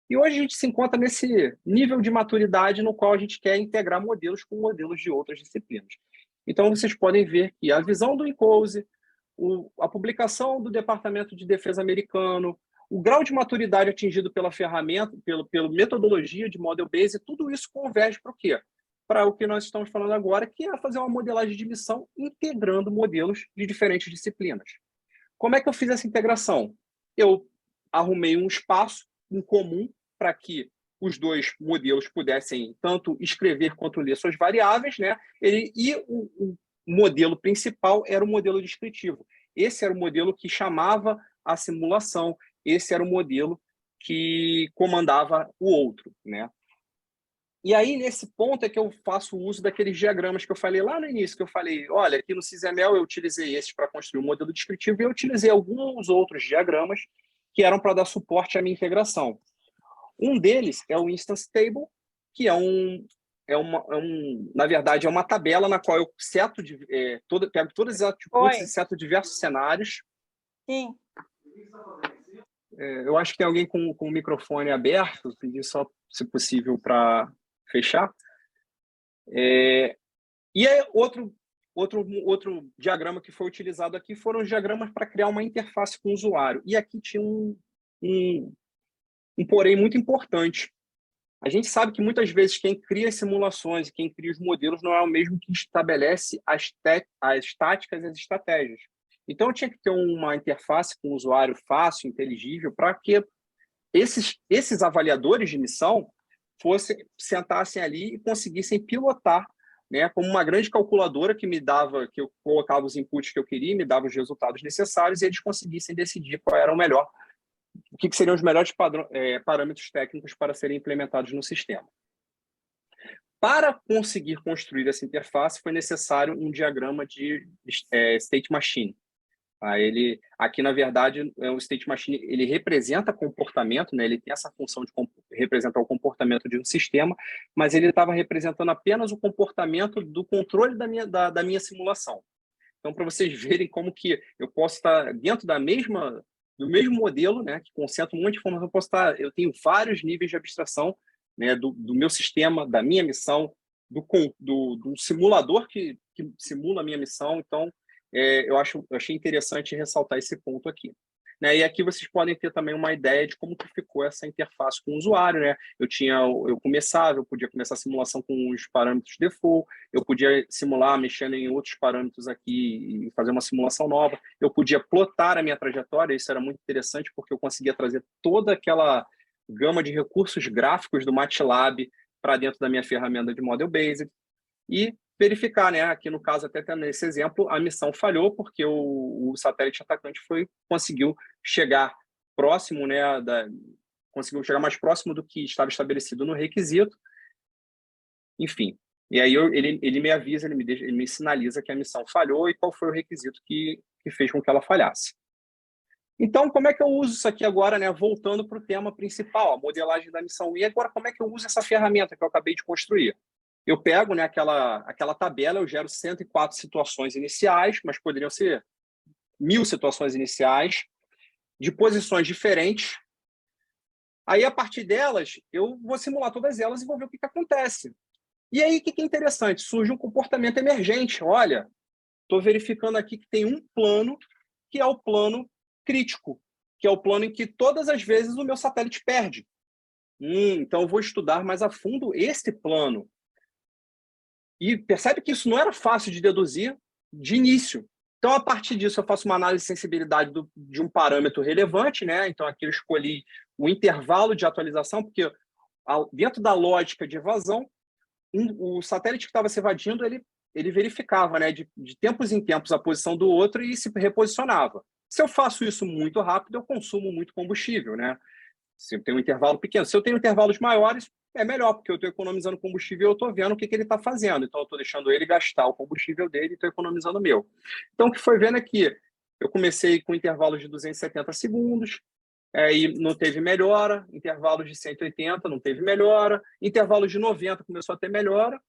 e hoje a gente se encontra nesse nível de maturidade no qual a gente quer integrar modelos com modelos de outras disciplinas. Então, vocês podem ver que a visão do Enclose, a publicação do Departamento de Defesa americano, o grau de maturidade atingido pela ferramenta, pela metodologia de Model Based, tudo isso converge para o quê? Para o que nós estamos falando agora, que é fazer uma modelagem de missão integrando modelos de diferentes disciplinas. Como é que eu fiz essa integração? Eu arrumei um espaço em comum para que os dois modelos pudessem tanto escrever quanto ler suas variáveis, né? O modelo principal era o modelo descritivo. Esse era o modelo que chamava a simulação, esse era o modelo que comandava o outro, né? E aí, nesse ponto, é que eu faço uso daqueles diagramas que eu falei lá no início, que eu falei, olha, aqui no SysML eu utilizei esses para construir um modelo descritivo e eu utilizei alguns outros diagramas que eram para dar suporte à minha integração. Um deles é o Instance Table, que na verdade, é uma tabela na qual eu pego todos os attributos e seto diversos cenários. Sim. Eu acho que tem alguém com o microfone aberto, pedi só, se possível, para fechar. E aí, outro diagrama que foi utilizado aqui foram os diagramas para criar uma interface com o usuário. E aqui tinha um porém muito importante. A gente sabe que muitas vezes quem cria as simulações e quem cria os modelos não é o mesmo que estabelece as táticas e as estratégias. Então, eu tinha que ter uma interface com o usuário fácil, inteligível, para que esses avaliadores de missão sentassem ali e conseguissem pilotar, né, como uma grande calculadora que eu colocava os inputs que eu queria, me dava os resultados necessários e eles conseguissem decidir qual era o que seriam os melhores parâmetros técnicos para serem implementados no sistema. para conseguir construir essa interface, foi necessário um diagrama de state machine. Aqui, na verdade, o state machine ele representa comportamento, né? Ele tem essa função de representar o comportamento de um sistema, mas ele estava representando apenas o comportamento do controle da minha simulação. Então, para vocês verem como que eu posso estar dentro do mesmo modelo, né, que concentra um monte de informação, eu tenho vários níveis de abstração, né, do meu sistema, da minha missão, do simulador que simula a minha missão. Então, eu achei interessante ressaltar esse ponto aqui. Né? E aqui vocês podem ter também uma ideia de como que ficou essa interface com o usuário. Né? Eu podia começar a simulação com os parâmetros default, eu podia simular mexendo em outros parâmetros aqui e fazer uma simulação nova, eu podia plotar a minha trajetória, isso era muito interessante porque eu conseguia trazer toda aquela gama de recursos gráficos do MATLAB para dentro da minha ferramenta de Model Based e verificar, né? Aqui no caso, até nesse exemplo, a missão falhou porque o satélite atacante conseguiu chegar próximo, né? Conseguiu chegar mais próximo do que estava estabelecido no requisito. Enfim, e aí ele me avisa, ele me sinaliza que a missão falhou e qual foi o requisito que fez com que ela falhasse. Então, como é que eu uso isso aqui agora, né? Voltando para o tema principal, a modelagem da missão. E agora, como é que eu uso essa ferramenta que eu acabei de construir? Eu pego, né, aquela tabela, eu gero 104 situações iniciais, mas poderiam ser 1000 situações iniciais, de posições diferentes. Aí, a partir delas, eu vou simular todas elas e vou ver o que acontece. E aí, o que é interessante? Surge um comportamento emergente. Olha, estou verificando aqui que tem um plano, que é o plano crítico, que é o plano em que todas as vezes o meu satélite perde. Então, eu vou estudar mais a fundo este plano. E percebe que isso não era fácil de deduzir de início. Então, a partir disso, eu faço uma análise de sensibilidade de um parâmetro relevante, né? Então, aqui eu escolhi o intervalo de atualização, porque dentro da lógica de evasão, o satélite que estava se evadindo, ele verificava, né, de tempos em tempos a posição do outro e se reposicionava. Se eu faço isso muito rápido, eu consumo muito combustível, né? Se eu tenho um intervalo pequeno. Se eu tenho intervalos maiores, é melhor, porque eu estou economizando combustível e eu estou vendo o que ele está fazendo. Então, eu estou deixando ele gastar o combustível dele e estou economizando o meu. Então, o que foi vendo aqui? Eu comecei com intervalos de 270 segundos, e não teve melhora, intervalos de 180 não teve melhora, intervalos de 90 começou a ter melhora,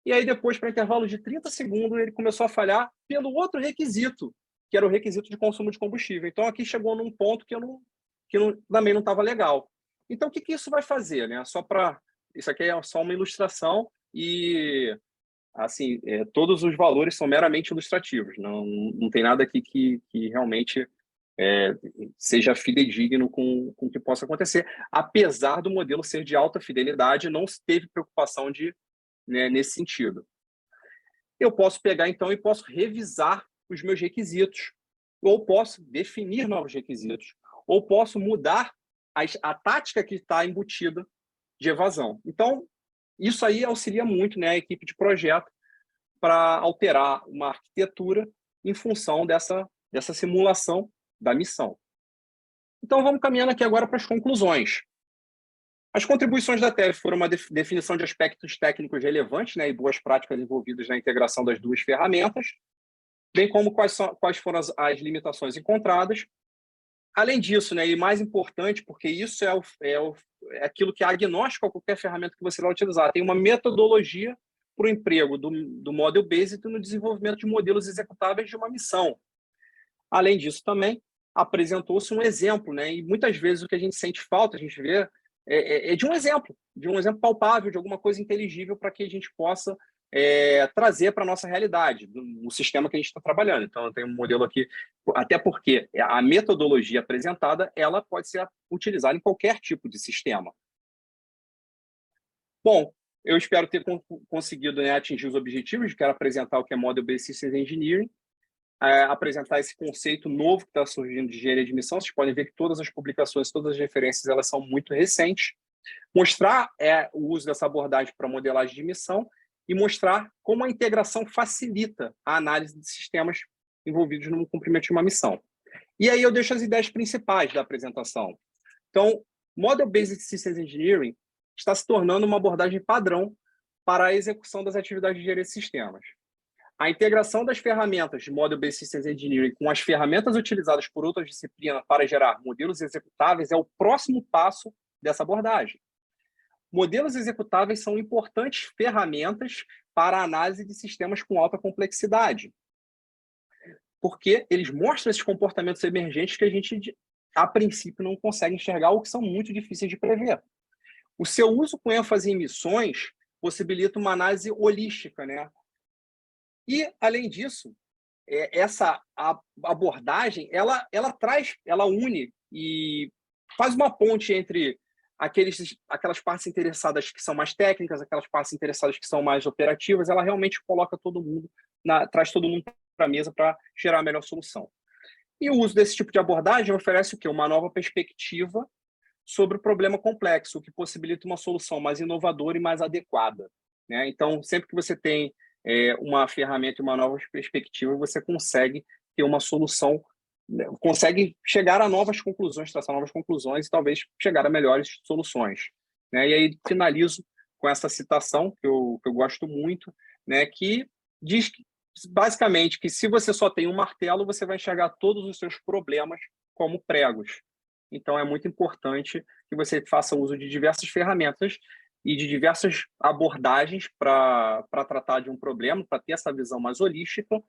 e aí depois, para intervalos de 30 segundos, ele começou a falhar pelo outro requisito, que era o requisito de consumo de combustível. Então, aqui chegou num ponto que também não estava legal. Então, o que isso vai fazer? Né? Isso aqui é só uma ilustração e, assim, todos os valores são meramente ilustrativos. Não tem nada aqui que realmente seja fidedigno com o que possa acontecer. Apesar do modelo ser de alta fidelidade, não teve preocupação nesse sentido. Eu posso pegar, então, e posso revisar os meus requisitos, ou posso definir novos requisitos, ou posso mudar a tática que está embutida de evasão. Então, isso aí auxilia muito, né, a equipe de projeto para alterar uma arquitetura em função dessa simulação da missão. Então, vamos caminhando aqui agora para as conclusões. As contribuições da TEV foram uma definição de aspectos técnicos relevantes, né, e boas práticas envolvidas na integração das duas ferramentas, bem como quais foram as limitações encontradas. Além disso, né, e mais importante, porque isso é aquilo que é agnóstico a qualquer ferramenta que você vai utilizar, tem uma metodologia para o emprego do Model Based no desenvolvimento de modelos executáveis de uma missão. Além disso, também apresentou-se um exemplo, né, e muitas vezes o que a gente sente falta, a gente vê, de um exemplo palpável, de alguma coisa inteligível para que a gente possa trazer para a nossa realidade, no sistema que a gente está trabalhando. Então, eu tenho um modelo aqui, até porque a metodologia apresentada ela pode ser utilizada em qualquer tipo de sistema. Bom, eu espero ter conseguido, né, atingir os objetivos. Quero apresentar o que é Model Based Systems Engineering, apresentar esse conceito novo que está surgindo de engenharia de missão. Vocês podem ver que todas as publicações, todas as referências, elas são muito recentes. Mostrar o uso dessa abordagem para modelagem de missão e mostrar como a integração facilita a análise de sistemas envolvidos no cumprimento de uma missão. E aí eu deixo as ideias principais da apresentação. Então, Model Based Systems Engineering está se tornando uma abordagem padrão para a execução das atividades de engenharia de sistemas. A integração das ferramentas de Model-Based Systems Engineering com as ferramentas utilizadas por outras disciplinas para gerar modelos executáveis é o próximo passo dessa abordagem. Modelos executáveis são importantes ferramentas para a análise de sistemas com alta complexidade, porque eles mostram esses comportamentos emergentes que a gente, a princípio, não consegue enxergar ou que são muito difíceis de prever. O seu uso com ênfase em missões possibilita uma análise holística, né? E, além disso, essa abordagem, ela une e faz uma ponte entre aquelas partes interessadas que são mais técnicas, aquelas partes interessadas que são mais operativas. Ela realmente coloca todo mundo, traz todo mundo para a mesa para gerar a melhor solução. E o uso desse tipo de abordagem oferece o quê? Uma nova perspectiva sobre o problema complexo, o que possibilita uma solução mais inovadora e mais adequada, né? Então, sempre que você tem uma ferramenta e uma nova perspectiva, você consegue ter uma solução, consegue chegar a novas conclusões, traçar novas conclusões e talvez chegar a melhores soluções, né? E aí finalizo com essa citação que eu gosto muito, né? Que diz que, basicamente, que se você só tem um martelo, você vai enxergar todos os seus problemas como pregos. Então, é muito importante que você faça uso de diversas ferramentas e de diversas abordagens para tratar de um problema, para ter essa visão mais holística.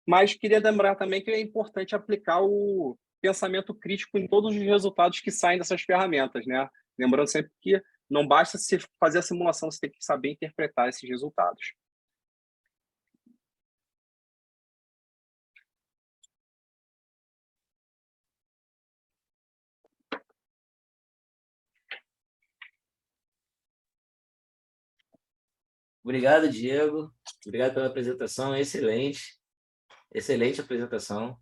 Mas queria lembrar também que é importante aplicar o pensamento crítico em todos os resultados que saem dessas ferramentas, né? Lembrando sempre que não basta se fazer a simulação, você tem que saber interpretar esses resultados. Obrigado, Diego. Obrigado pela apresentação, excelente. Excelente apresentação.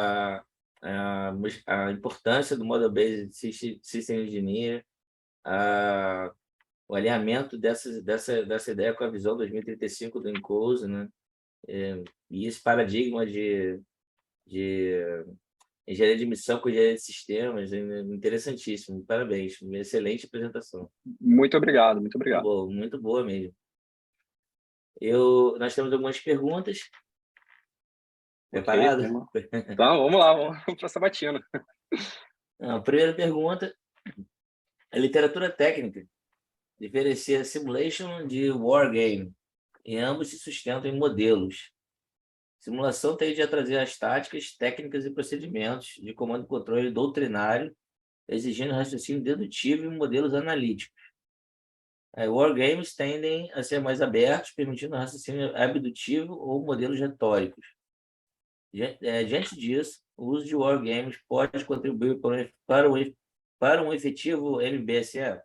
A importância do Model-Based System Engineer, o alinhamento dessa ideia com a visão 2035 do Enclose, né? E esse paradigma de engenharia de missão com engenharia de sistemas, interessantíssimo. Parabéns, uma excelente apresentação. Muito obrigado, muito obrigado. Muito boa mesmo. Nós temos algumas perguntas. Preparado? Então, vamos lá, vamos para essa batina. A primeira pergunta: a literatura técnica diferencia simulation de wargame, e ambos se sustentam em modelos. Simulação tende a trazer as táticas, técnicas e procedimentos de comando e controle doutrinário, exigindo raciocínio dedutivo e modelos analíticos. Wargames tendem a ser mais abertos, permitindo raciocínio abdutivo ou modelos retóricos. Diante disso, o uso de wargames pode contribuir para um efetivo MBSE.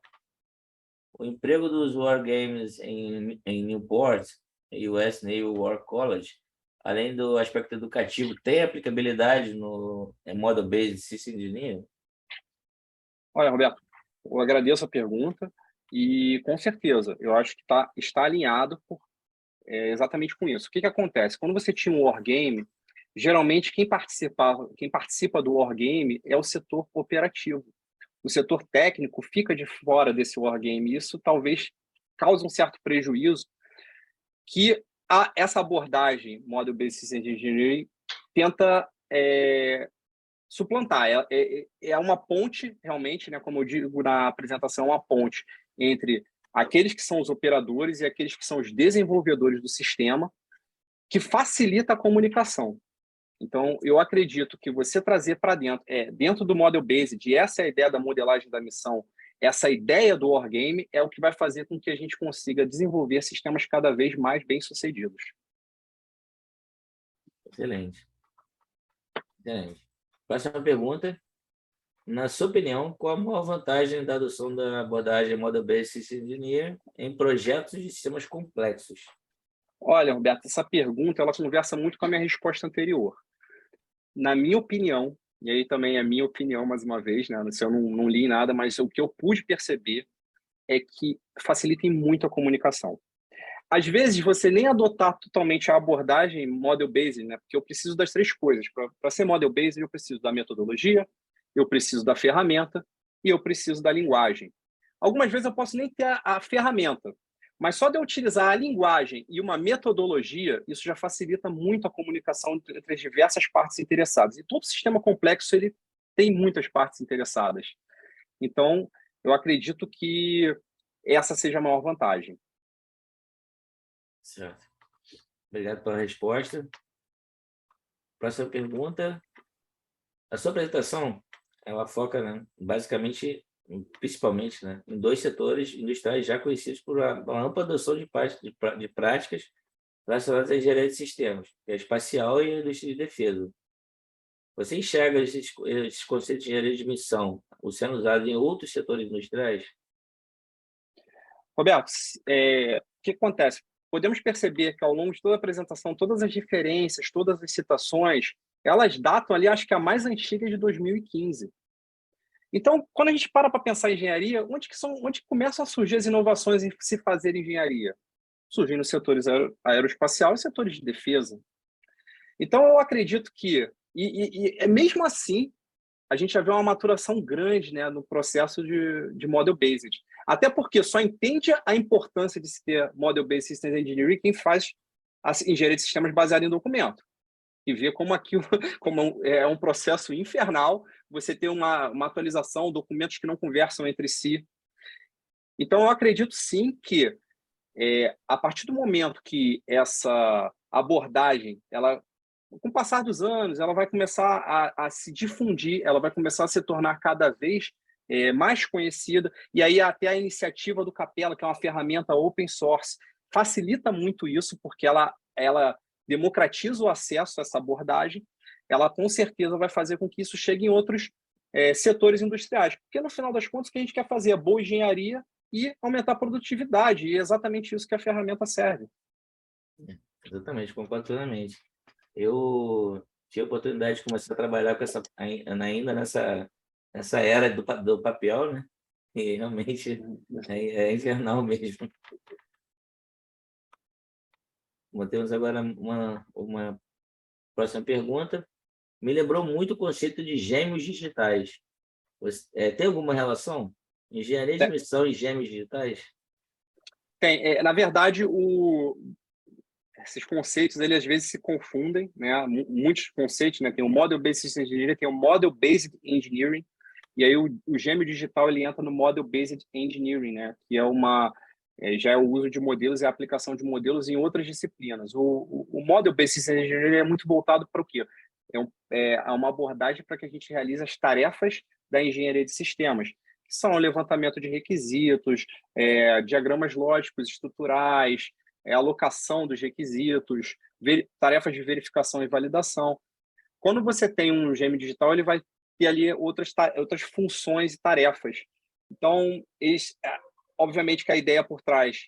O emprego dos wargames em Newport, US Naval War College, além do aspecto educativo, tem aplicabilidade no Model-Based System Engineering? Olha, Roberto, eu agradeço a pergunta e, com certeza, eu acho que está alinhado exatamente com isso. O que acontece? Quando você tinha um wargame, geralmente quem participa do wargame é o setor operativo. O setor técnico fica de fora desse wargame. Isso talvez cause um certo prejuízo que essa abordagem Model-Based System Engineering tenta suplantar. É uma ponte, realmente, né, como eu digo na apresentação, uma ponte entre aqueles que são os operadores e aqueles que são os desenvolvedores do sistema, que facilita a comunicação. Então, eu acredito que você trazer para dentro do Model-Based, e essa é a ideia da modelagem da missão, essa ideia do wargame é o que vai fazer com que a gente consiga desenvolver sistemas cada vez mais bem-sucedidos. Excelente. Excelente. Próxima pergunta. Na sua opinião, qual a maior vantagem da adoção da abordagem Model-Based System Engineering em projetos de sistemas complexos? Olha, Roberto, essa pergunta ela conversa muito com a minha resposta anterior. Na minha opinião, e aí também é minha opinião mais uma vez, né? Eu não li nada, mas o que eu pude perceber é que facilitem muito a comunicação. Às vezes, você nem adotar totalmente a abordagem Model-Based, né? Porque eu preciso das três coisas. Para ser Model-Based, eu preciso da metodologia, eu preciso da ferramenta e eu preciso da linguagem. Algumas vezes eu posso nem ter a ferramenta, mas só de eu utilizar a linguagem e uma metodologia, isso já facilita muito a comunicação entre as diversas partes interessadas. E todo sistema complexo ele tem muitas partes interessadas. Então, eu acredito que essa seja a maior vantagem. Certo. Obrigado pela resposta. Próxima pergunta. A sua apresentação, ela foca, né, basicamente, principalmente, né, em dois setores industriais já conhecidos por uma ampla adoção de práticas relacionadas à engenharia de sistemas, que é a espacial e a indústria de defesa. Você enxerga esses conceitos de engenharia de missão sendo usados em outros setores industriais? Roberto, o que acontece? Podemos perceber que ao longo de toda a apresentação, todas as referências, todas as citações, elas datam ali, acho que a mais antiga é de 2015. Então, quando a gente para pensar em engenharia, onde que começam a surgir as inovações em se fazer engenharia? Surgem nos setores aeroespacial e setores de defesa. Então, eu acredito que, mesmo assim, a gente já vê uma maturação grande, né, no processo de Model-Based. Até porque só entende a importância de se ter Model-Based Systems Engineering quem faz a engenharia de sistemas baseada em documento. E vê como aquilo como é um processo infernal, você ter uma atualização, documentos que não conversam entre si. Então, eu acredito sim que, a partir do momento que essa abordagem, ela, com o passar dos anos, ela vai começar a se difundir, ela vai começar a se tornar cada vez mais conhecida, e aí até a iniciativa do Capella, que é uma ferramenta open source, facilita muito isso, porque ela democratiza o acesso a essa abordagem, ela com certeza vai fazer com que isso chegue em outros setores industriais, porque no final das contas o que a gente quer fazer é boa engenharia e aumentar a produtividade, e é exatamente isso que a ferramenta serve. Exatamente, concordo plenamente. Eu tive a oportunidade de começar a trabalhar com ainda nessa era do papel, né? E realmente é infernal mesmo. Temos agora uma próxima pergunta. Me lembrou muito o conceito de gêmeos digitais. Tem alguma relação? Engenharia de missão e gêmeos digitais? Tem. Na verdade, esses conceitos, eles às vezes se confundem, né? Muitos conceitos, né? Tem o Model-Based System Engineering, tem o Model-Based Engineering, e aí o gêmeo digital ele entra no Model-Based Engineering, né? Que já é o uso de modelos e a aplicação de modelos em outras disciplinas. O Model-Based System Engineering é muito voltado para o quê? É uma abordagem para que a gente realize as tarefas da engenharia de sistemas, que são o levantamento de requisitos, diagramas lógicos estruturais, alocação dos requisitos, tarefas de verificação e validação. Quando você tem um gêmeo digital, ele vai ter ali outras funções e tarefas. Então, obviamente que a ideia por trás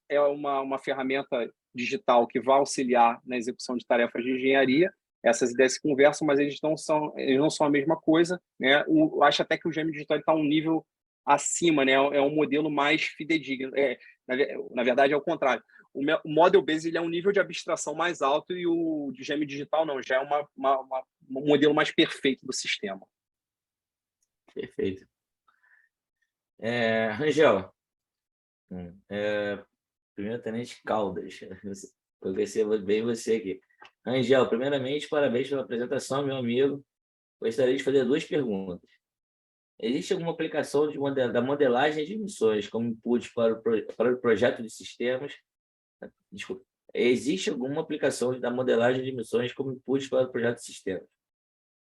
é uma ferramenta digital que vai auxiliar na execução de tarefas de engenharia. Essas ideias se conversam, mas eles não são a mesma coisa, né? Eu acho até que o gêmeo digital está um nível acima, né? É um modelo mais fidedigno. Na verdade, é o contrário. O Model-Based ele é um nível de abstração mais alto e o de gêmeo digital não, já é um modelo mais perfeito do sistema. Perfeito. Rangel, primeiro-tenente Caldas, eu conheci bem você aqui. Rangel, primeiramente, parabéns pela apresentação, meu amigo. Gostaria de fazer duas perguntas. Existe alguma aplicação da modelagem de missões como input para o projeto de sistemas? Desculpa. Existe alguma aplicação da modelagem de missões como input para o projeto de sistemas?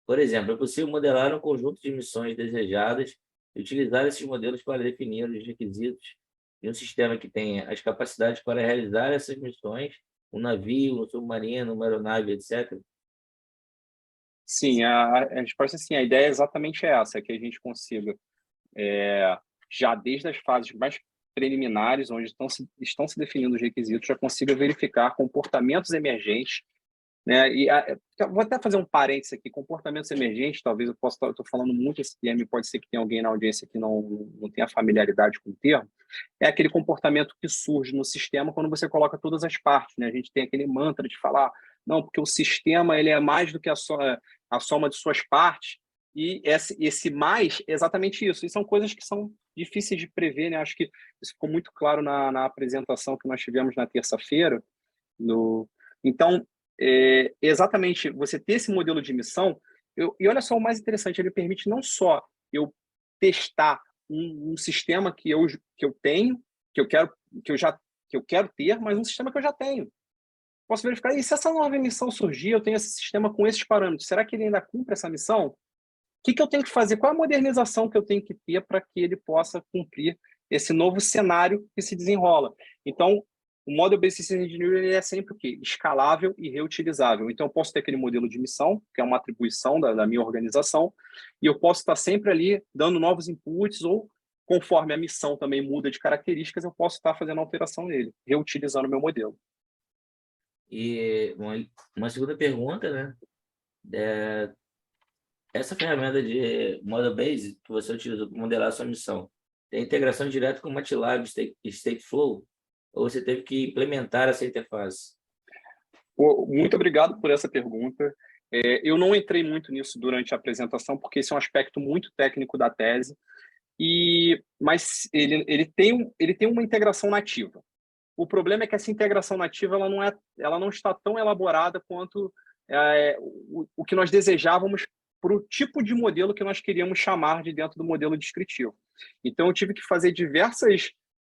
Por exemplo, é possível modelar um conjunto de missões desejadas e utilizar esses modelos para definir os requisitos de um sistema que tenha as capacidades para realizar essas missões, um navio, um submarino, uma aeronave, etc. Sim, a resposta é sim. A ideia é exatamente essa, que a gente consiga, já desde as fases mais preliminares, onde estão se definindo os requisitos, já consiga verificar comportamentos emergentes, né? Vou até fazer um parênteses aqui, comportamentos emergentes, talvez eu estou falando muito esse termo, pode ser que tenha alguém na audiência que não tenha familiaridade com o termo, é aquele comportamento que surge no sistema quando você coloca todas as partes, né? A gente tem aquele mantra de falar, não, porque o sistema ele é mais do que a soma de suas partes, E esse mais é exatamente isso. E são coisas que são difíceis de prever, né? Acho que isso ficou muito claro na apresentação que nós tivemos na terça-feira. Então, exatamente, você ter esse modelo de missão, e olha só o mais interessante, ele permite não só eu testar um sistema que eu tenho, que eu quero ter, mas um sistema que eu já tenho. Posso verificar, e se essa nova missão surgir, eu tenho esse sistema com esses parâmetros, será que ele ainda cumpre essa missão? O que eu tenho que fazer? Qual é a modernização que eu tenho que ter para que ele possa cumprir esse novo cenário que se desenrola? Então, o Model Based Systems Engineering ele é sempre o quê? Escalável e reutilizável. Então, eu posso ter aquele modelo de missão, que é uma atribuição da minha organização, e eu posso estar sempre ali dando novos inputs, ou conforme a missão também muda de características, eu posso estar fazendo alteração nele, reutilizando o meu modelo. E uma segunda pergunta, né? Essa ferramenta de Model Base que você utilizou para modelar a sua missão, tem integração direta com o MATLAB e Stateflow? Ou você teve que implementar essa interface? Muito obrigado por essa pergunta. Eu não entrei muito nisso durante a apresentação, porque esse é um aspecto muito técnico da tese, mas ele tem uma integração nativa. O problema é que essa integração nativa ela não está tão elaborada quanto o que nós desejávamos para o tipo de modelo que nós queríamos chamar de dentro do modelo descritivo. Então, eu tive que fazer diversas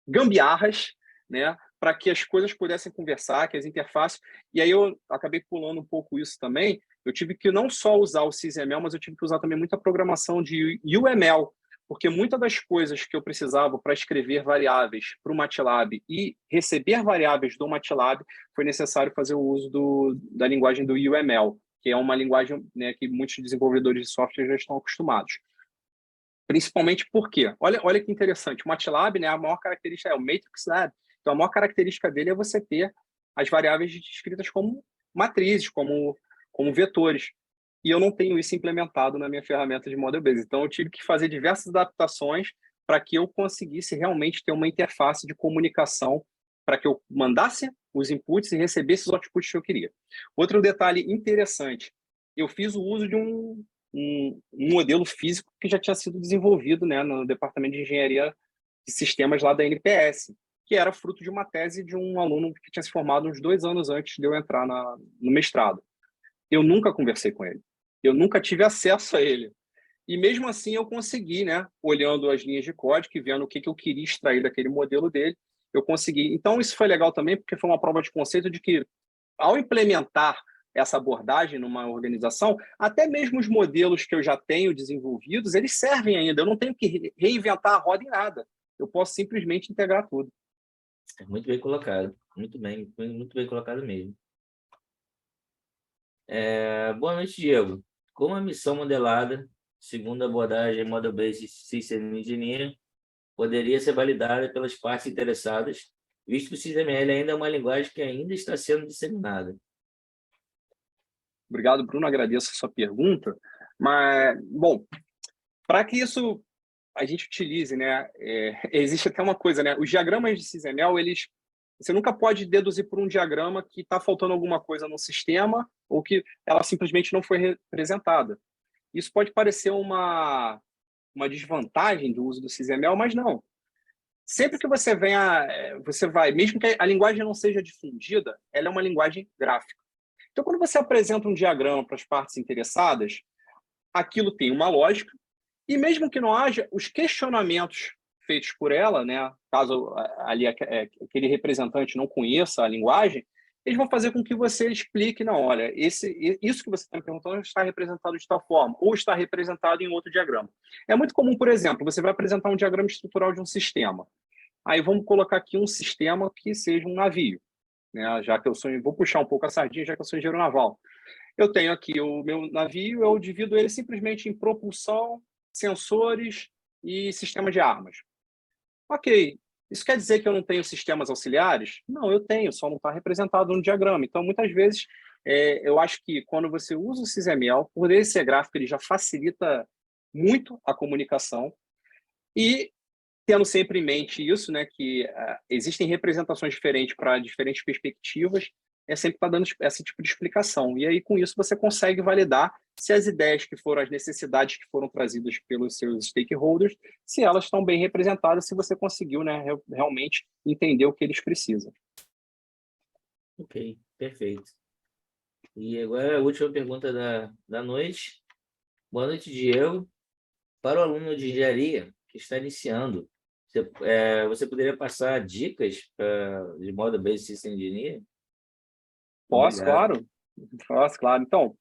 gambiarras, né, para que as coisas pudessem conversar, que as interfaces... E aí eu acabei pulando um pouco isso também. Eu tive que não só usar o SysML, mas eu tive que usar também muita programação de UML, porque muitas das coisas que eu precisava para escrever variáveis para o MATLAB e receber variáveis do MATLAB, foi necessário fazer o uso da linguagem do UML, que é uma linguagem, né, que muitos desenvolvedores de software já estão acostumados. Principalmente porque, olha que interessante, o MATLAB, né, a maior característica é o Matrix Lab, então a maior característica dele é você ter as variáveis descritas como matrizes, como vetores. E eu não tenho isso implementado na minha ferramenta de Model Based. Então, eu tive que fazer diversas adaptações para que eu conseguisse realmente ter uma interface de comunicação para que eu mandasse os inputs e recebesse os outputs que eu queria. Outro detalhe interessante, eu fiz o uso de um modelo físico que já tinha sido desenvolvido, né, no Departamento de Engenharia de Sistemas lá da NPS, que era fruto de uma tese de um aluno que tinha se formado uns 2 anos antes de eu entrar no mestrado. Eu nunca conversei com ele. Eu nunca tive acesso a ele. E mesmo assim eu consegui, né, olhando as linhas de código e vendo o que eu queria extrair daquele modelo dele, eu consegui. Então isso foi legal também, porque foi uma prova de conceito de que, ao implementar essa abordagem numa organização, até mesmo os modelos que eu já tenho desenvolvidos, eles servem ainda. Eu não tenho que reinventar a roda em nada. Eu posso simplesmente integrar tudo. Muito bem colocado. Muito bem colocado mesmo. Boa noite, Diego. Como a missão modelada, segundo a abordagem Model Based System Engineering, poderia ser validada pelas partes interessadas, visto que o SysML ainda é uma linguagem que ainda está sendo disseminada? Obrigado, Bruno. Agradeço a sua pergunta. Mas, bom, para que isso a gente utilize, né? Existe até uma coisa, né? Os diagramas de SysML, você nunca pode deduzir por um diagrama que está faltando alguma coisa no sistema ou que ela simplesmente não foi representada. Isso pode parecer uma desvantagem do uso do SysML, mas não. Sempre que você vai, mesmo que a linguagem não seja difundida, ela é uma linguagem gráfica. Então, quando você apresenta um diagrama para as partes interessadas, aquilo tem uma lógica, e mesmo que não haja os questionamentos feitos por ela, né, caso ali aquele representante não conheça a linguagem, eles vão fazer com que você explique, não, olha, isso que você está me perguntando está representado de tal forma, ou está representado em outro diagrama. É muito comum, por exemplo, você vai apresentar um diagrama estrutural de um sistema. Aí vamos colocar aqui um sistema que seja um navio, né, já que vou puxar um pouco a sardinha, já que eu sou engenheiro naval. Eu tenho aqui o meu navio, eu divido ele simplesmente em propulsão, sensores e sistema de armas. Ok, isso quer dizer que eu não tenho sistemas auxiliares? Não, eu tenho, só não está representado no diagrama. Então, muitas vezes, eu acho que quando você usa o SysML, por ele ser gráfico, ele já facilita muito a comunicação. E tendo sempre em mente isso, né, que existem representações diferentes para diferentes perspectivas, é sempre estar dando esse tipo de explicação. E aí, com isso, você consegue validar se as ideias que foram, as necessidades que foram trazidas pelos seus stakeholders, se elas estão bem representadas, se você conseguiu, né, realmente entender o que eles precisam. Ok, perfeito. E agora a última pergunta da noite. Boa noite, Diego. Para o aluno de engenharia que está iniciando, você poderia passar dicas de Model-Based System Engineering? Posso, Obrigado. claro. Posso, claro. Então,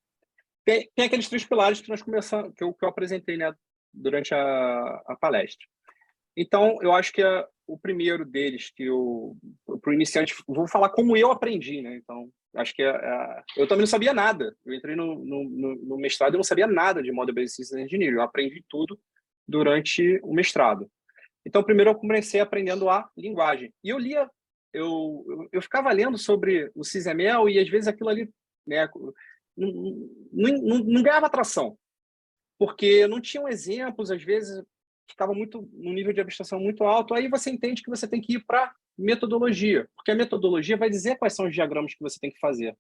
tem aqueles 3 pilares que nós começamos, que eu apresentei, né, durante a palestra. Então, eu acho que o primeiro deles, para o iniciante, vou falar como eu aprendi, né? Então, acho que eu também não sabia nada. Eu entrei no mestrado e não sabia nada de Model-Based Systems Engineering. Eu aprendi tudo durante o mestrado. Então, primeiro eu comecei aprendendo a linguagem. E eu ficava lendo sobre o SysML e às vezes aquilo ali, né, não ganhava atração, porque não tinham exemplos, às vezes ficava muito num nível de abstração muito alto. Aí você entende que você tem que ir para metodologia, porque a metodologia vai dizer quais são os diagramas que você tem que fazer.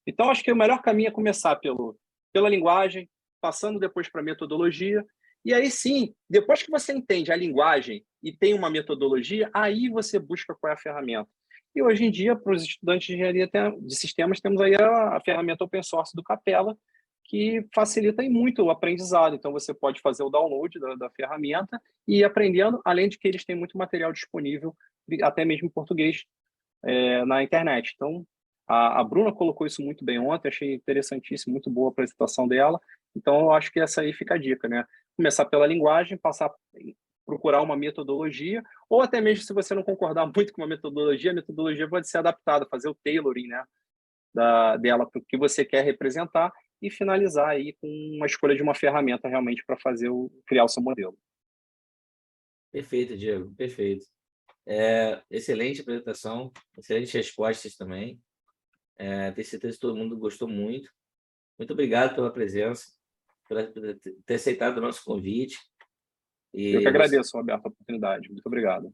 Então, acho que o melhor caminho é começar pela linguagem, passando depois para a metodologia. E aí sim, depois que você entende a linguagem e tem uma metodologia, aí você busca qual é a ferramenta. E hoje em dia, para os estudantes de engenharia de sistemas, temos aí a ferramenta open source do Capella, que facilita muito o aprendizado. Então, você pode fazer o download da ferramenta e ir aprendendo, além de que eles têm muito material disponível, até mesmo em português, na internet. Então, a Bruna colocou isso muito bem ontem, achei interessantíssimo, muito boa a apresentação dela. Então, eu acho que essa aí fica a dica, né? Começar pela linguagem, procurar uma metodologia, ou até mesmo se você não concordar muito com uma metodologia, a metodologia pode ser adaptada, fazer o tailoring, né, dela para o que você quer representar e finalizar aí com uma escolha de uma ferramenta realmente para criar o seu modelo. Perfeito, Diego, perfeito. Excelente apresentação, excelentes respostas também. Tenho certeza que todo mundo gostou muito. Muito obrigado pela presença, por ter aceitado o nosso convite. Eu E que você, agradeço, Roberto, a oportunidade. Muito obrigado.